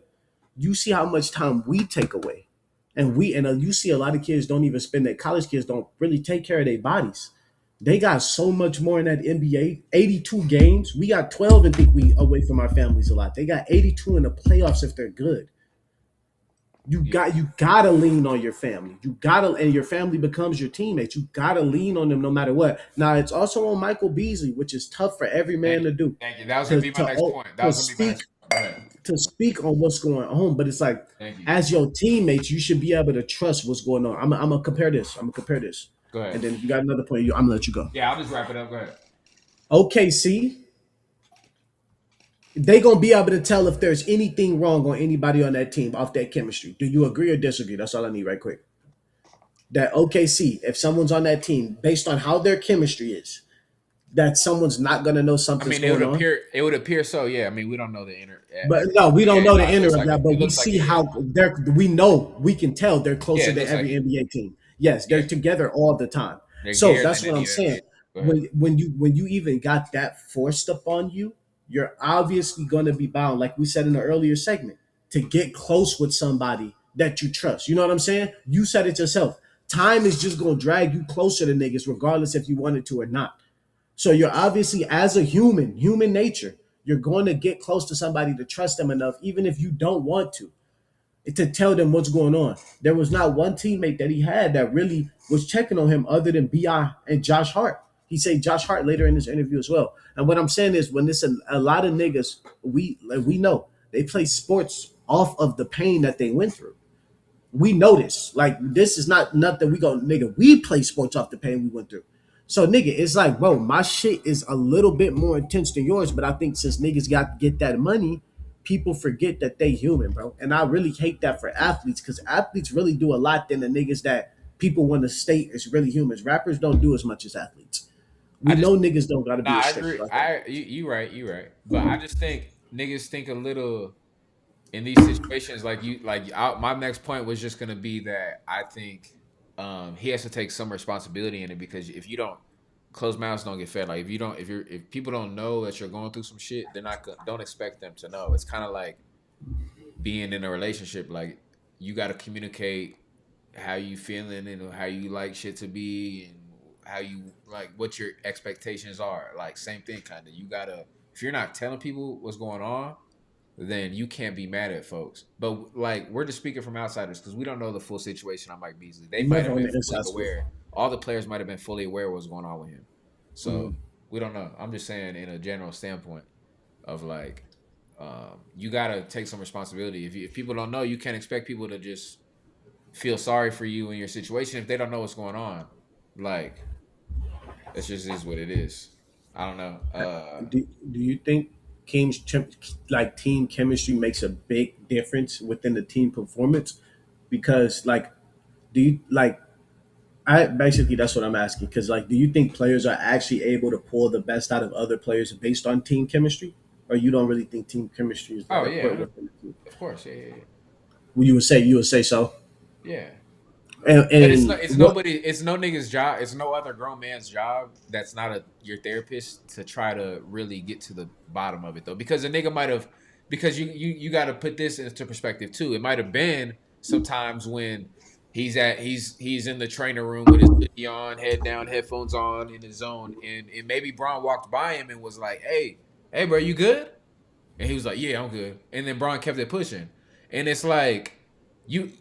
You see how much time we take away. And you see a lot of kids don't even spend their college kids don't really take care of their bodies. They got so much more in that NBA. 82 games. We got 12 and think we away from our families a lot. They got 82 in the playoffs if they're good. You gotta lean on your family. You gotta, and your family becomes your teammates. You gotta lean on them no matter what. Now it's also on Michael Beasley, which is tough for every man to do. Thank you. That was gonna be my next point. That was gonna be my next point. To speak on what's going on, but it's like as your teammates, you should be able to trust what's going on. I'm gonna compare this. Go ahead. And then if you got another point, I'm gonna let you go. Yeah, I'll just wrap it up. Go ahead. OKC, they gonna be able to tell if there's anything wrong on anybody on that team off that chemistry. Do you agree or disagree? That's all I need right quick. That OKC, if someone's on that team, based on how their chemistry is, that someone's not gonna know something's going on. It would appear so. Yeah, I mean, we don't know the inner. But no, we don't know the inner of that. But we see how they're. We know we can tell they're closer than every NBA team. Yes, they're together all the time. So that's what I'm saying. When you even got that forced upon you, you're obviously going to be bound, like we said in the earlier segment, to get close with somebody that you trust. You know what I'm saying? You said it yourself. Time is just going to drag you closer to niggas, regardless if you wanted to or not. So you're obviously, as a human nature, you're going to get close to somebody to trust them enough, even if you don't want to tell them what's going on. There was not one teammate that he had that really was checking on him other than B.I. and Josh Hart. He said Josh Hart later in this interview as well. And what I'm saying is when this a lot of niggas, we know they play sports off of the pain that they went through. We know this. Like, this is not nothing we go, nigga, we play sports off the pain we went through. So, nigga, it's like, bro, my shit is a little bit more intense than yours, but I think since niggas got to get that money, people forget that they human, bro. And I really hate that for athletes because athletes really do a lot than the niggas that people want to state is really humans. Rappers don't do as much as athletes. We know niggas don't got to be I agree. You right. But I just think niggas think a little in these situations my next point was just gonna be that I think he has to take some responsibility in it because if you don't, closed mouths don't get fed. Like if people don't know that you're going through some shit, they're not don't expect them to know. It's kind of like being in a relationship. Like you got to communicate how you feeling and how you like shit to be and how you like what your expectations are. Like same thing, kind of. You gotta if you're not telling people what's going on, then you can't be mad at folks. But like we're just speaking from outsiders because we don't know the full situation on Mike Beasley. They might have been fully aware. All the players might have been fully aware of what's going on with him. So we don't know. I'm just saying in a general standpoint of like you gotta take some responsibility. If people don't know, you can't expect people to just feel sorry for you in your situation if they don't know what's going on. Like it just is what it is. I don't know. Do you think team chemistry makes a big difference within the team performance? Because basically that's what I'm asking. Because do you think players are actually able to pull the best out of other players based on team chemistry, or you don't really think team chemistry is that important within the team? Of course, yeah. Well, you would say so. Yeah. But And it's what? nobody, it's no nigga's job, it's no other grown man's job that's not your therapist to try to really get to the bottom of it though. Because a nigga might have, because you got to put this into perspective too. It might have been sometimes when he's in the trainer room with his hoodie on, head down, headphones on, in his zone, and maybe Braun walked by him and was like, hey, bro, you good? And he was like, yeah, I'm good. And then Braun kept it pushing, and it's like you.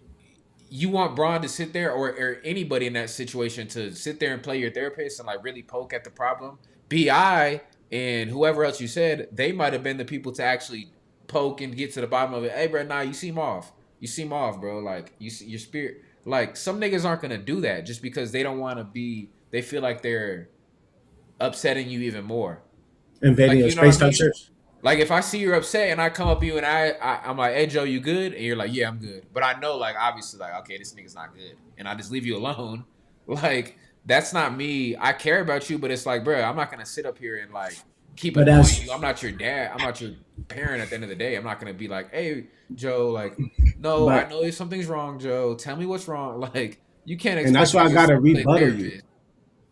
You want Braun to sit there, or anybody in that situation to sit there and play your therapist and like really poke at the problem. Bi and whoever else you said, they might have been the people to actually poke and get to the bottom of it. Hey, bro, nah, you seem off. You seem off, bro. Like you see your spirit. Like some niggas aren't gonna do that just because they don't want to be. They feel like they're upsetting you even more. Invading Like your you know what space I type mean? shit. Like if I see you're upset and I come up to you and I'm like, hey Joe, you good? And you're like, yeah, I'm good. But I know like obviously like, okay, this nigga's not good. And I just leave you alone. Like, that's not me. I care about you, but it's like, bro, I'm not gonna sit up here and like keep But annoying you. that's I'm not your dad. I'm not your parent at the end of the day. I'm not gonna be like, hey Joe, like, no, I but know something's wrong, Joe. Tell me what's wrong. Like, you can't and expect that's me why I to just gotta play rebuttal you. therapist. Go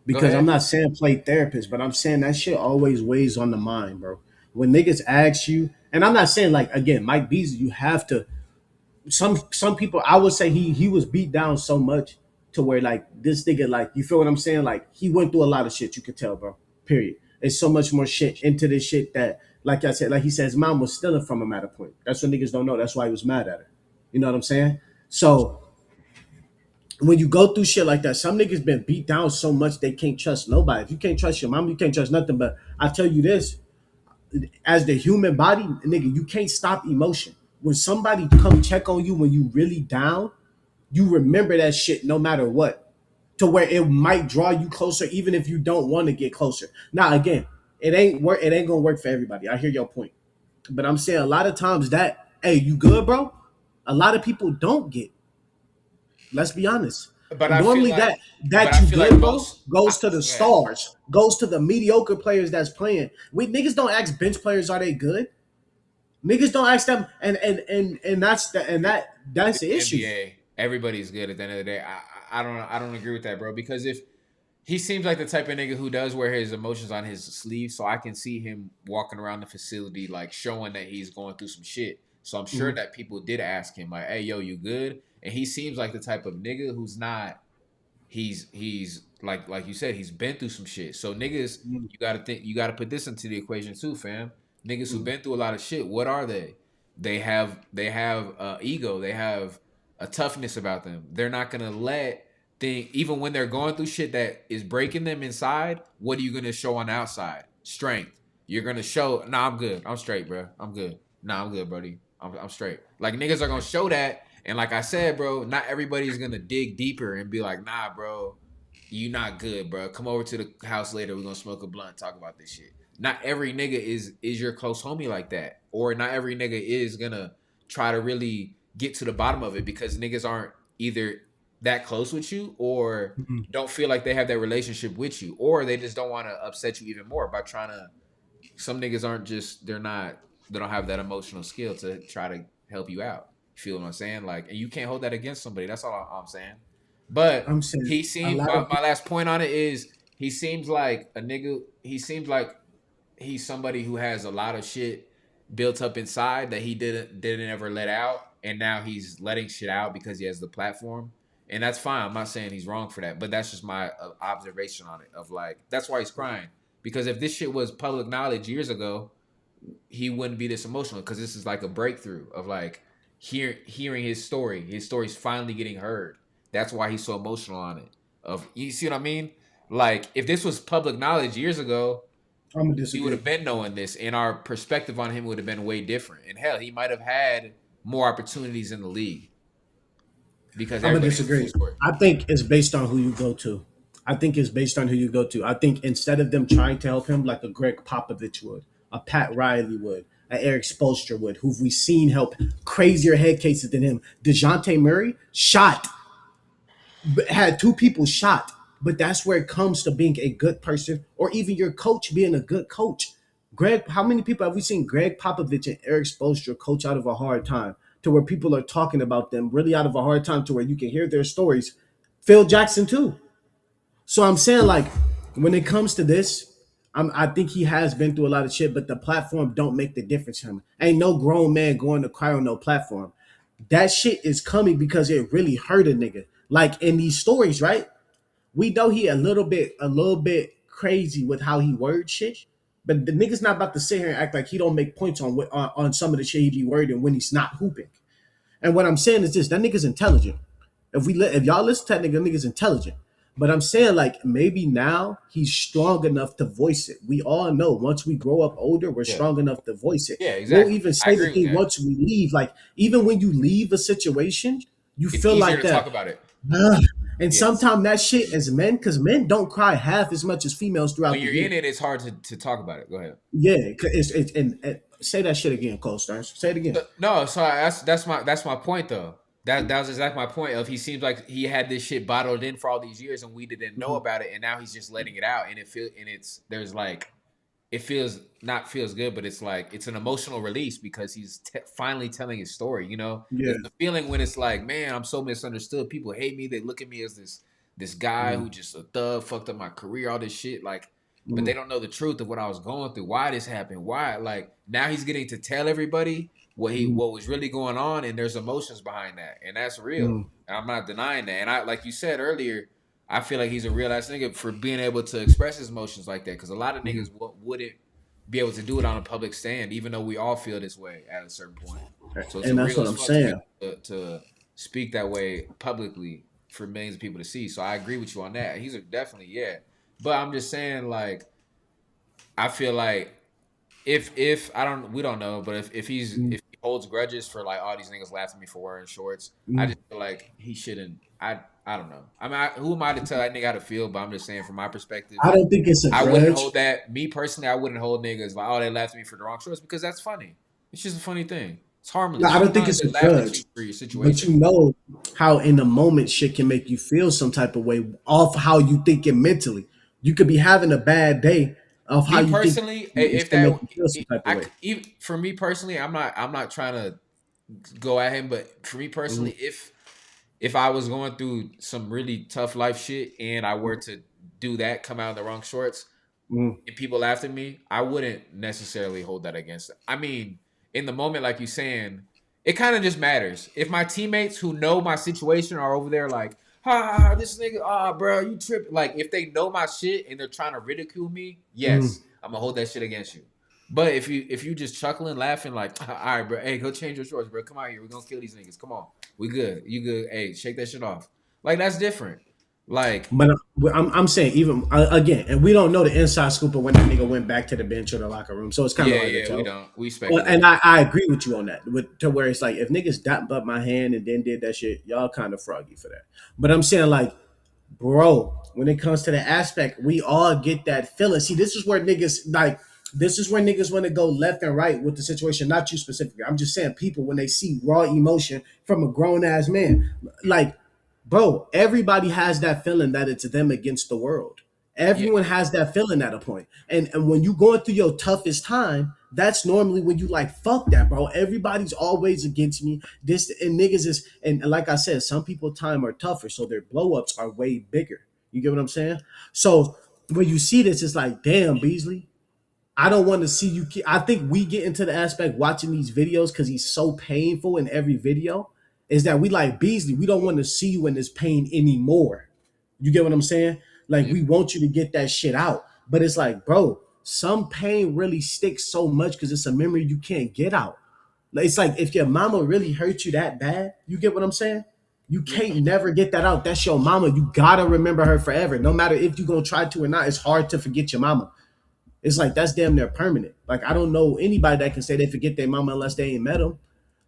Because I'm ahead. not saying play therapist, but I'm saying that shit always weighs on the mind, bro. When niggas ask you, and I'm not saying like again, Mike Beasley, you have to. Some people, I would say he was beat down so much to where like this nigga, like you feel what I'm saying? Like he went through a lot of shit. You could tell, bro. Period. There's so much more shit into this shit that, like I said, like he says, mom was stealing from him at a point. That's what niggas don't know. That's why he was mad at her. You know what I'm saying? So when you go through shit like that, some niggas been beat down so much they can't trust nobody. If you can't trust your mom, you can't trust nothing. But I tell you this, as the human body, nigga, you can't stop emotion. When somebody come check on you when you really down, you remember that shit no matter what. To where it might draw you closer, even if you don't want to get closer. Now again, it ain't gonna work for everybody. I hear your point. But I'm saying a lot of times that, hey, you good, bro? A lot of people don't get. Let's be honest. But I feel Normally like, that you good, bro, I, goes to the go ahead. stars, goes to the mediocre players that's playing. We niggas don't ask bench players are they good. Niggas don't ask them, and that's the issue. NBA, everybody's good at the end of the day. I don't agree with that, bro. Because if he seems like the type of nigga who does wear his emotions on his sleeve, so I can see him walking around the facility like showing that he's going through some shit. So I'm sure that people did ask him like, "Hey, yo, you good?" And he seems like the type of nigga who's not. He's like you said, he's been through some shit. So niggas, you gotta put this into the equation too, fam. Niggas who've been through a lot of shit, what are they? They have ego, they have a toughness about them. They're not gonna let thing even when they're going through shit that is breaking them inside, what are you gonna show on the outside? Strength. You're gonna show, nah, I'm good. I'm straight, bro. I'm good. Nah, I'm good, buddy. I'm straight. Like niggas are gonna show that. And like I said, bro, not everybody's gonna dig deeper and be like, nah, bro, you not good, bro. Come over to the house later. We're gonna smoke a blunt, talk about this shit. Not every nigga is your close homie like that. Or not every nigga is gonna try to really get to the bottom of it because niggas aren't either that close with you or don't feel like they have that relationship with you. Or they just don't want to upset you even more by trying to some niggas aren't just they don't have that emotional skill to try to help you out. You feel what I'm saying? Like, and you can't hold that against somebody. That's all I'm saying. But I'm saying he a seemed lot of my last point on it is he seems like a nigga. He seems like he's somebody who has a lot of shit built up inside that he didn't ever let out, and now he's letting shit out because he has the platform, and that's fine. I'm not saying he's wrong for that, but that's just my observation on it. Of like, that's why he's crying because if this shit was public knowledge years ago, he wouldn't be this emotional because this is like a breakthrough of like hearing his story. His story's finally getting heard. That's why he's so emotional on it. Of you see what I mean? Like if this was public knowledge years ago, I'm gonna we would disagree. have been knowing this, and our perspective on him would have been way different. And hell, he might have had more opportunities in the league because I'm gonna everybody knows disagree. his story. I think it's based on who you go to. I think it's based on who you go to. I think instead of them trying to help him like a Greg Popovich would, a Pat Riley would, a Eric Spoelstra would, who we've seen help crazier head cases than him. DeJounte Murray shot, had two people shot, but that's where it comes to being a good person or even your coach being a good coach. Greg, how many people have we seen Greg Popovich and Eric Spoelstra coach out of a hard time to where people are talking about them really out of a hard time to where you can hear their stories Phil Jackson too. So I'm saying like when it comes to this, I think he has been through a lot of shit, but the platform don't make the difference for him. Ain't no grown man going to cry on no platform. That shit is coming because it really hurt a nigga. Like in these stories, right? We know he a little bit crazy with how he word shit, but the nigga's not about to sit here and act like he don't make points on some of the shit he be wording when he's not hooping. And what I'm saying is this: that nigga's intelligent. If y'all listen to that nigga's intelligent. But I'm saying like maybe now he's strong enough to voice it. We all know once we grow up older, we're strong enough to voice it. Yeah, exactly. We'll even say the thing once we leave. Like even when you leave a situation, you It's feel easier like to that. talk about it. And sometimes that shit as men, because men don't cry half as much as females throughout When the you're year. in it, it's hard to talk about it. Go ahead. Yeah, it's and say that shit again, Cole Stearns. Say it again. No, so that's my point though. That was exactly my point. Of he seems like he had this shit bottled in for all these years, and we didn't know about it, and now he's just letting it out, and it feels good, but it's like it's an emotional release because he's finally telling his story. You know, it's the feeling when it's like, man, I'm so misunderstood. People hate me. They look at me as this guy who just a thug, fucked up my career, all this shit. Like, but they don't know the truth of what I was going through. Why this happened? Why? Like now he's getting to tell everybody what was really going on, and there's emotions behind that, and that's real. And I'm not denying that. And I, like you said earlier, I feel like he's a real ass nigga for being able to express his emotions like that. Because a lot of niggas wouldn't be able to do it on a public stand, even though we all feel this way at a certain point. So it's And that's what I'm saying. To speak that way publicly for millions of people to see. So I agree with you on that. He's definitely but I'm just saying, like, I feel like if we don't know, but if he holds grudges for like all these niggas laughing at me for wearing shorts, I just feel like he shouldn't. I don't know. I mean, who am I to tell that nigga how to feel? But I'm just saying from my perspective, I don't think it's a grudge. I wouldn't hold that. Me personally, I wouldn't hold niggas like, oh, they laughed at me for the wrong shorts, because that's funny. It's just a funny thing. It's harmless. No, I don't think it's a grudge. For your situation. But you know how in the moment shit can make you feel some type of way off how you thinking mentally. You could be having a bad day of how me you personally, think if that feel some type of way. even for me personally, I'm not trying to go at him, but for me personally, if I was going through some really tough life shit and I were to do that, come out in the wrong shorts, and people laughed at me, I wouldn't necessarily hold that against them. I mean, in the moment, like you saying, it kind of just matters. If my teammates who know my situation are over there like, this nigga, bro, you tripping. Like, if they know my shit and they're trying to ridicule me, yes, I'm gonna hold that shit against you. But if you just chuckling, laughing, like, all right, bro, hey, go change your shorts, bro. Come out here. We're gonna kill these niggas. Come on. We good. You good. Hey, shake that shit off. Like, that's different. Like, but I'm saying even again, and we don't know the inside scoop of when that nigga went back to the bench or the locker room, so it's kind of hard to tell. We don't. We speculate. And I agree with you on that. To where it's like if niggas dapped up my hand and then did that shit, y'all kind of froggy for that. But I'm saying like, bro, when it comes to the aspect, we all get that feeling. See, this is where niggas want to go left and right with the situation. Not you specifically. I'm just saying people when they see raw emotion from a grown ass man, like. Bro, everybody has that feeling that it's them against the world. Everyone has that feeling at a point. And when you going through your toughest time, that's normally when you like, fuck that, bro. Everybody's always against me. This and niggas is, and like I said, some people time are tougher, so their blow-ups are way bigger. You get what I'm saying? So when you see this, it's like, damn, Beasley, I don't want to see you. I think we get into the aspect watching these videos because he's so painful in every video. Is that we like Beasley, we don't want to see you in this pain anymore. You get what I'm saying? Like, we want you to get that shit out. But it's like, bro, some pain really sticks so much because it's a memory you can't get out. It's like if your mama really hurt you that bad, you get what I'm saying? You can't never get that out. That's your mama. You gotta remember her forever. No matter if you're gonna try to or not, it's hard to forget your mama. It's like that's damn near permanent. Like, I don't know anybody that can say they forget their mama unless they ain't met them.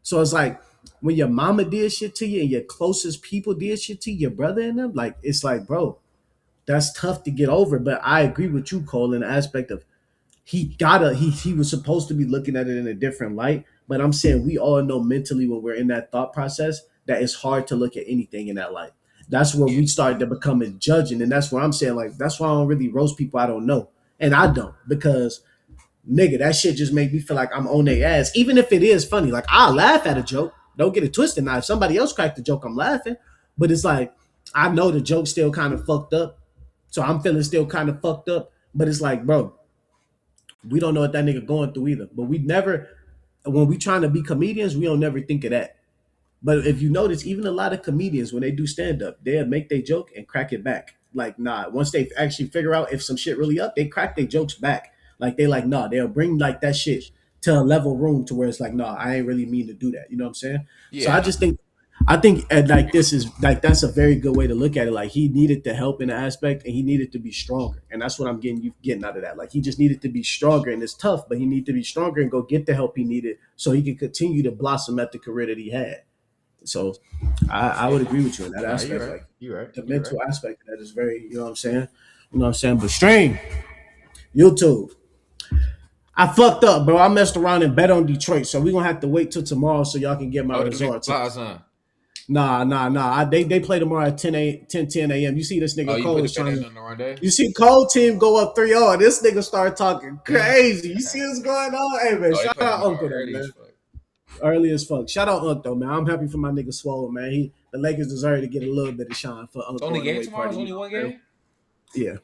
So it's like, when your mama did shit to you and your closest people did shit to your brother and them, like, it's like, bro, that's tough to get over. But I agree with you, Cole, in the aspect of he was supposed to be looking at it in a different light. But I'm saying we all know mentally when we're in that thought process that it's hard to look at anything in that light. That's where we start to become a judging. And that's where I'm saying, like, that's why I don't really roast people I don't know. And I don't, because nigga, that shit just make me feel like I'm on their ass. Even if it is funny, like, I'll laugh at a joke. Don't get it twisted. Now, if somebody else cracked the joke, I'm laughing. But it's like, I know the joke still kind of fucked up, so I'm feeling still kind of fucked up. But it's like, bro, we don't know what that nigga going through either. But we never, when we trying to be comedians, we don't never think of that. But if you notice, even a lot of comedians, when they do stand up, they'll make their joke and crack it back. Like, nah, once they actually figure out if some shit really up, they crack their jokes back. Like, they like, nah, they'll bring like that shit to a level room to where it's like, nah, I ain't really mean to do that. You know what I'm saying? Yeah. So I think like this is like, that's a very good way to look at it. Like, he needed the help in the aspect and he needed to be stronger. And that's what I'm getting out of that. Like, he just needed to be stronger, and it's tough, but he needed to be stronger and go get the help he needed so he could continue to blossom at the career that he had. So I would agree with you in that aspect. You're right. Like, You're right. the mental aspect of that is very, you know what I'm saying? You know what I'm saying? But Stream, YouTube. I fucked up, bro. I messed around and bet on Detroit. So we're gonna have to wait till tomorrow so y'all can get my results. Nah. They play tomorrow at 10 a.m. You see this nigga Cole is trying to. You see Cole team go up 3-0, and this nigga start talking crazy. You see what's going on? Hey man, shout out Uncle though, man. Early as fuck. Shout out Uncle though, man. I'm happy for my nigga Swole, man. The Lakers deserve to get a little bit of shine for Uncle. Only game tomorrow. Only one game. Yeah.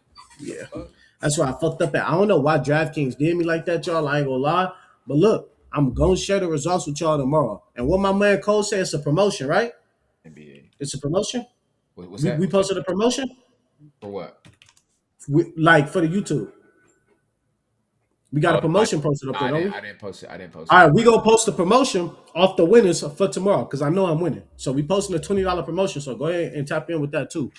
That's why I fucked up at. I don't know why DraftKings did me like that, y'all. I ain't gonna lie. But look, I'm gonna share the results with y'all tomorrow. And what my man Cole said, it's a promotion, right? NBA. It's a promotion. What's that? We posted a promotion for what? Like for the YouTube. We got a promotion posted up there, don't we? I didn't post it. All right, we gonna post the promotion off the winners for tomorrow because I know I'm winning. So we posting a $20 promotion. So go ahead and tap in with that too.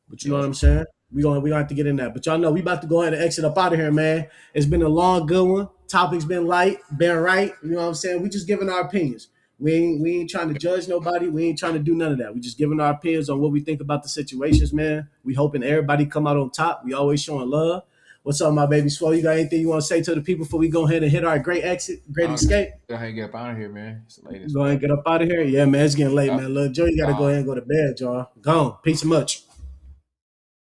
But you know what I'm saying? We gonna have to get in that. But y'all know we about to go ahead and exit up out of here, man. It's been a long, good one. Topic's been light, been right. You know what I'm saying? We just giving our opinions. We ain't trying to judge nobody. We ain't trying to do none of that. We just giving our opinions on what we think about the situations, man. We hoping everybody come out on top. We always showing love. What's up, my baby Swole? You got anything you want to say to the people before we go ahead and hit our great exit, great escape? Go ahead and get up out of here, man. It's the latest. Go ahead and get up out of here. Yeah, man, it's getting late, man. Lil Joe, you got to go ahead and go to bed, y'all. Gone. Peace and much.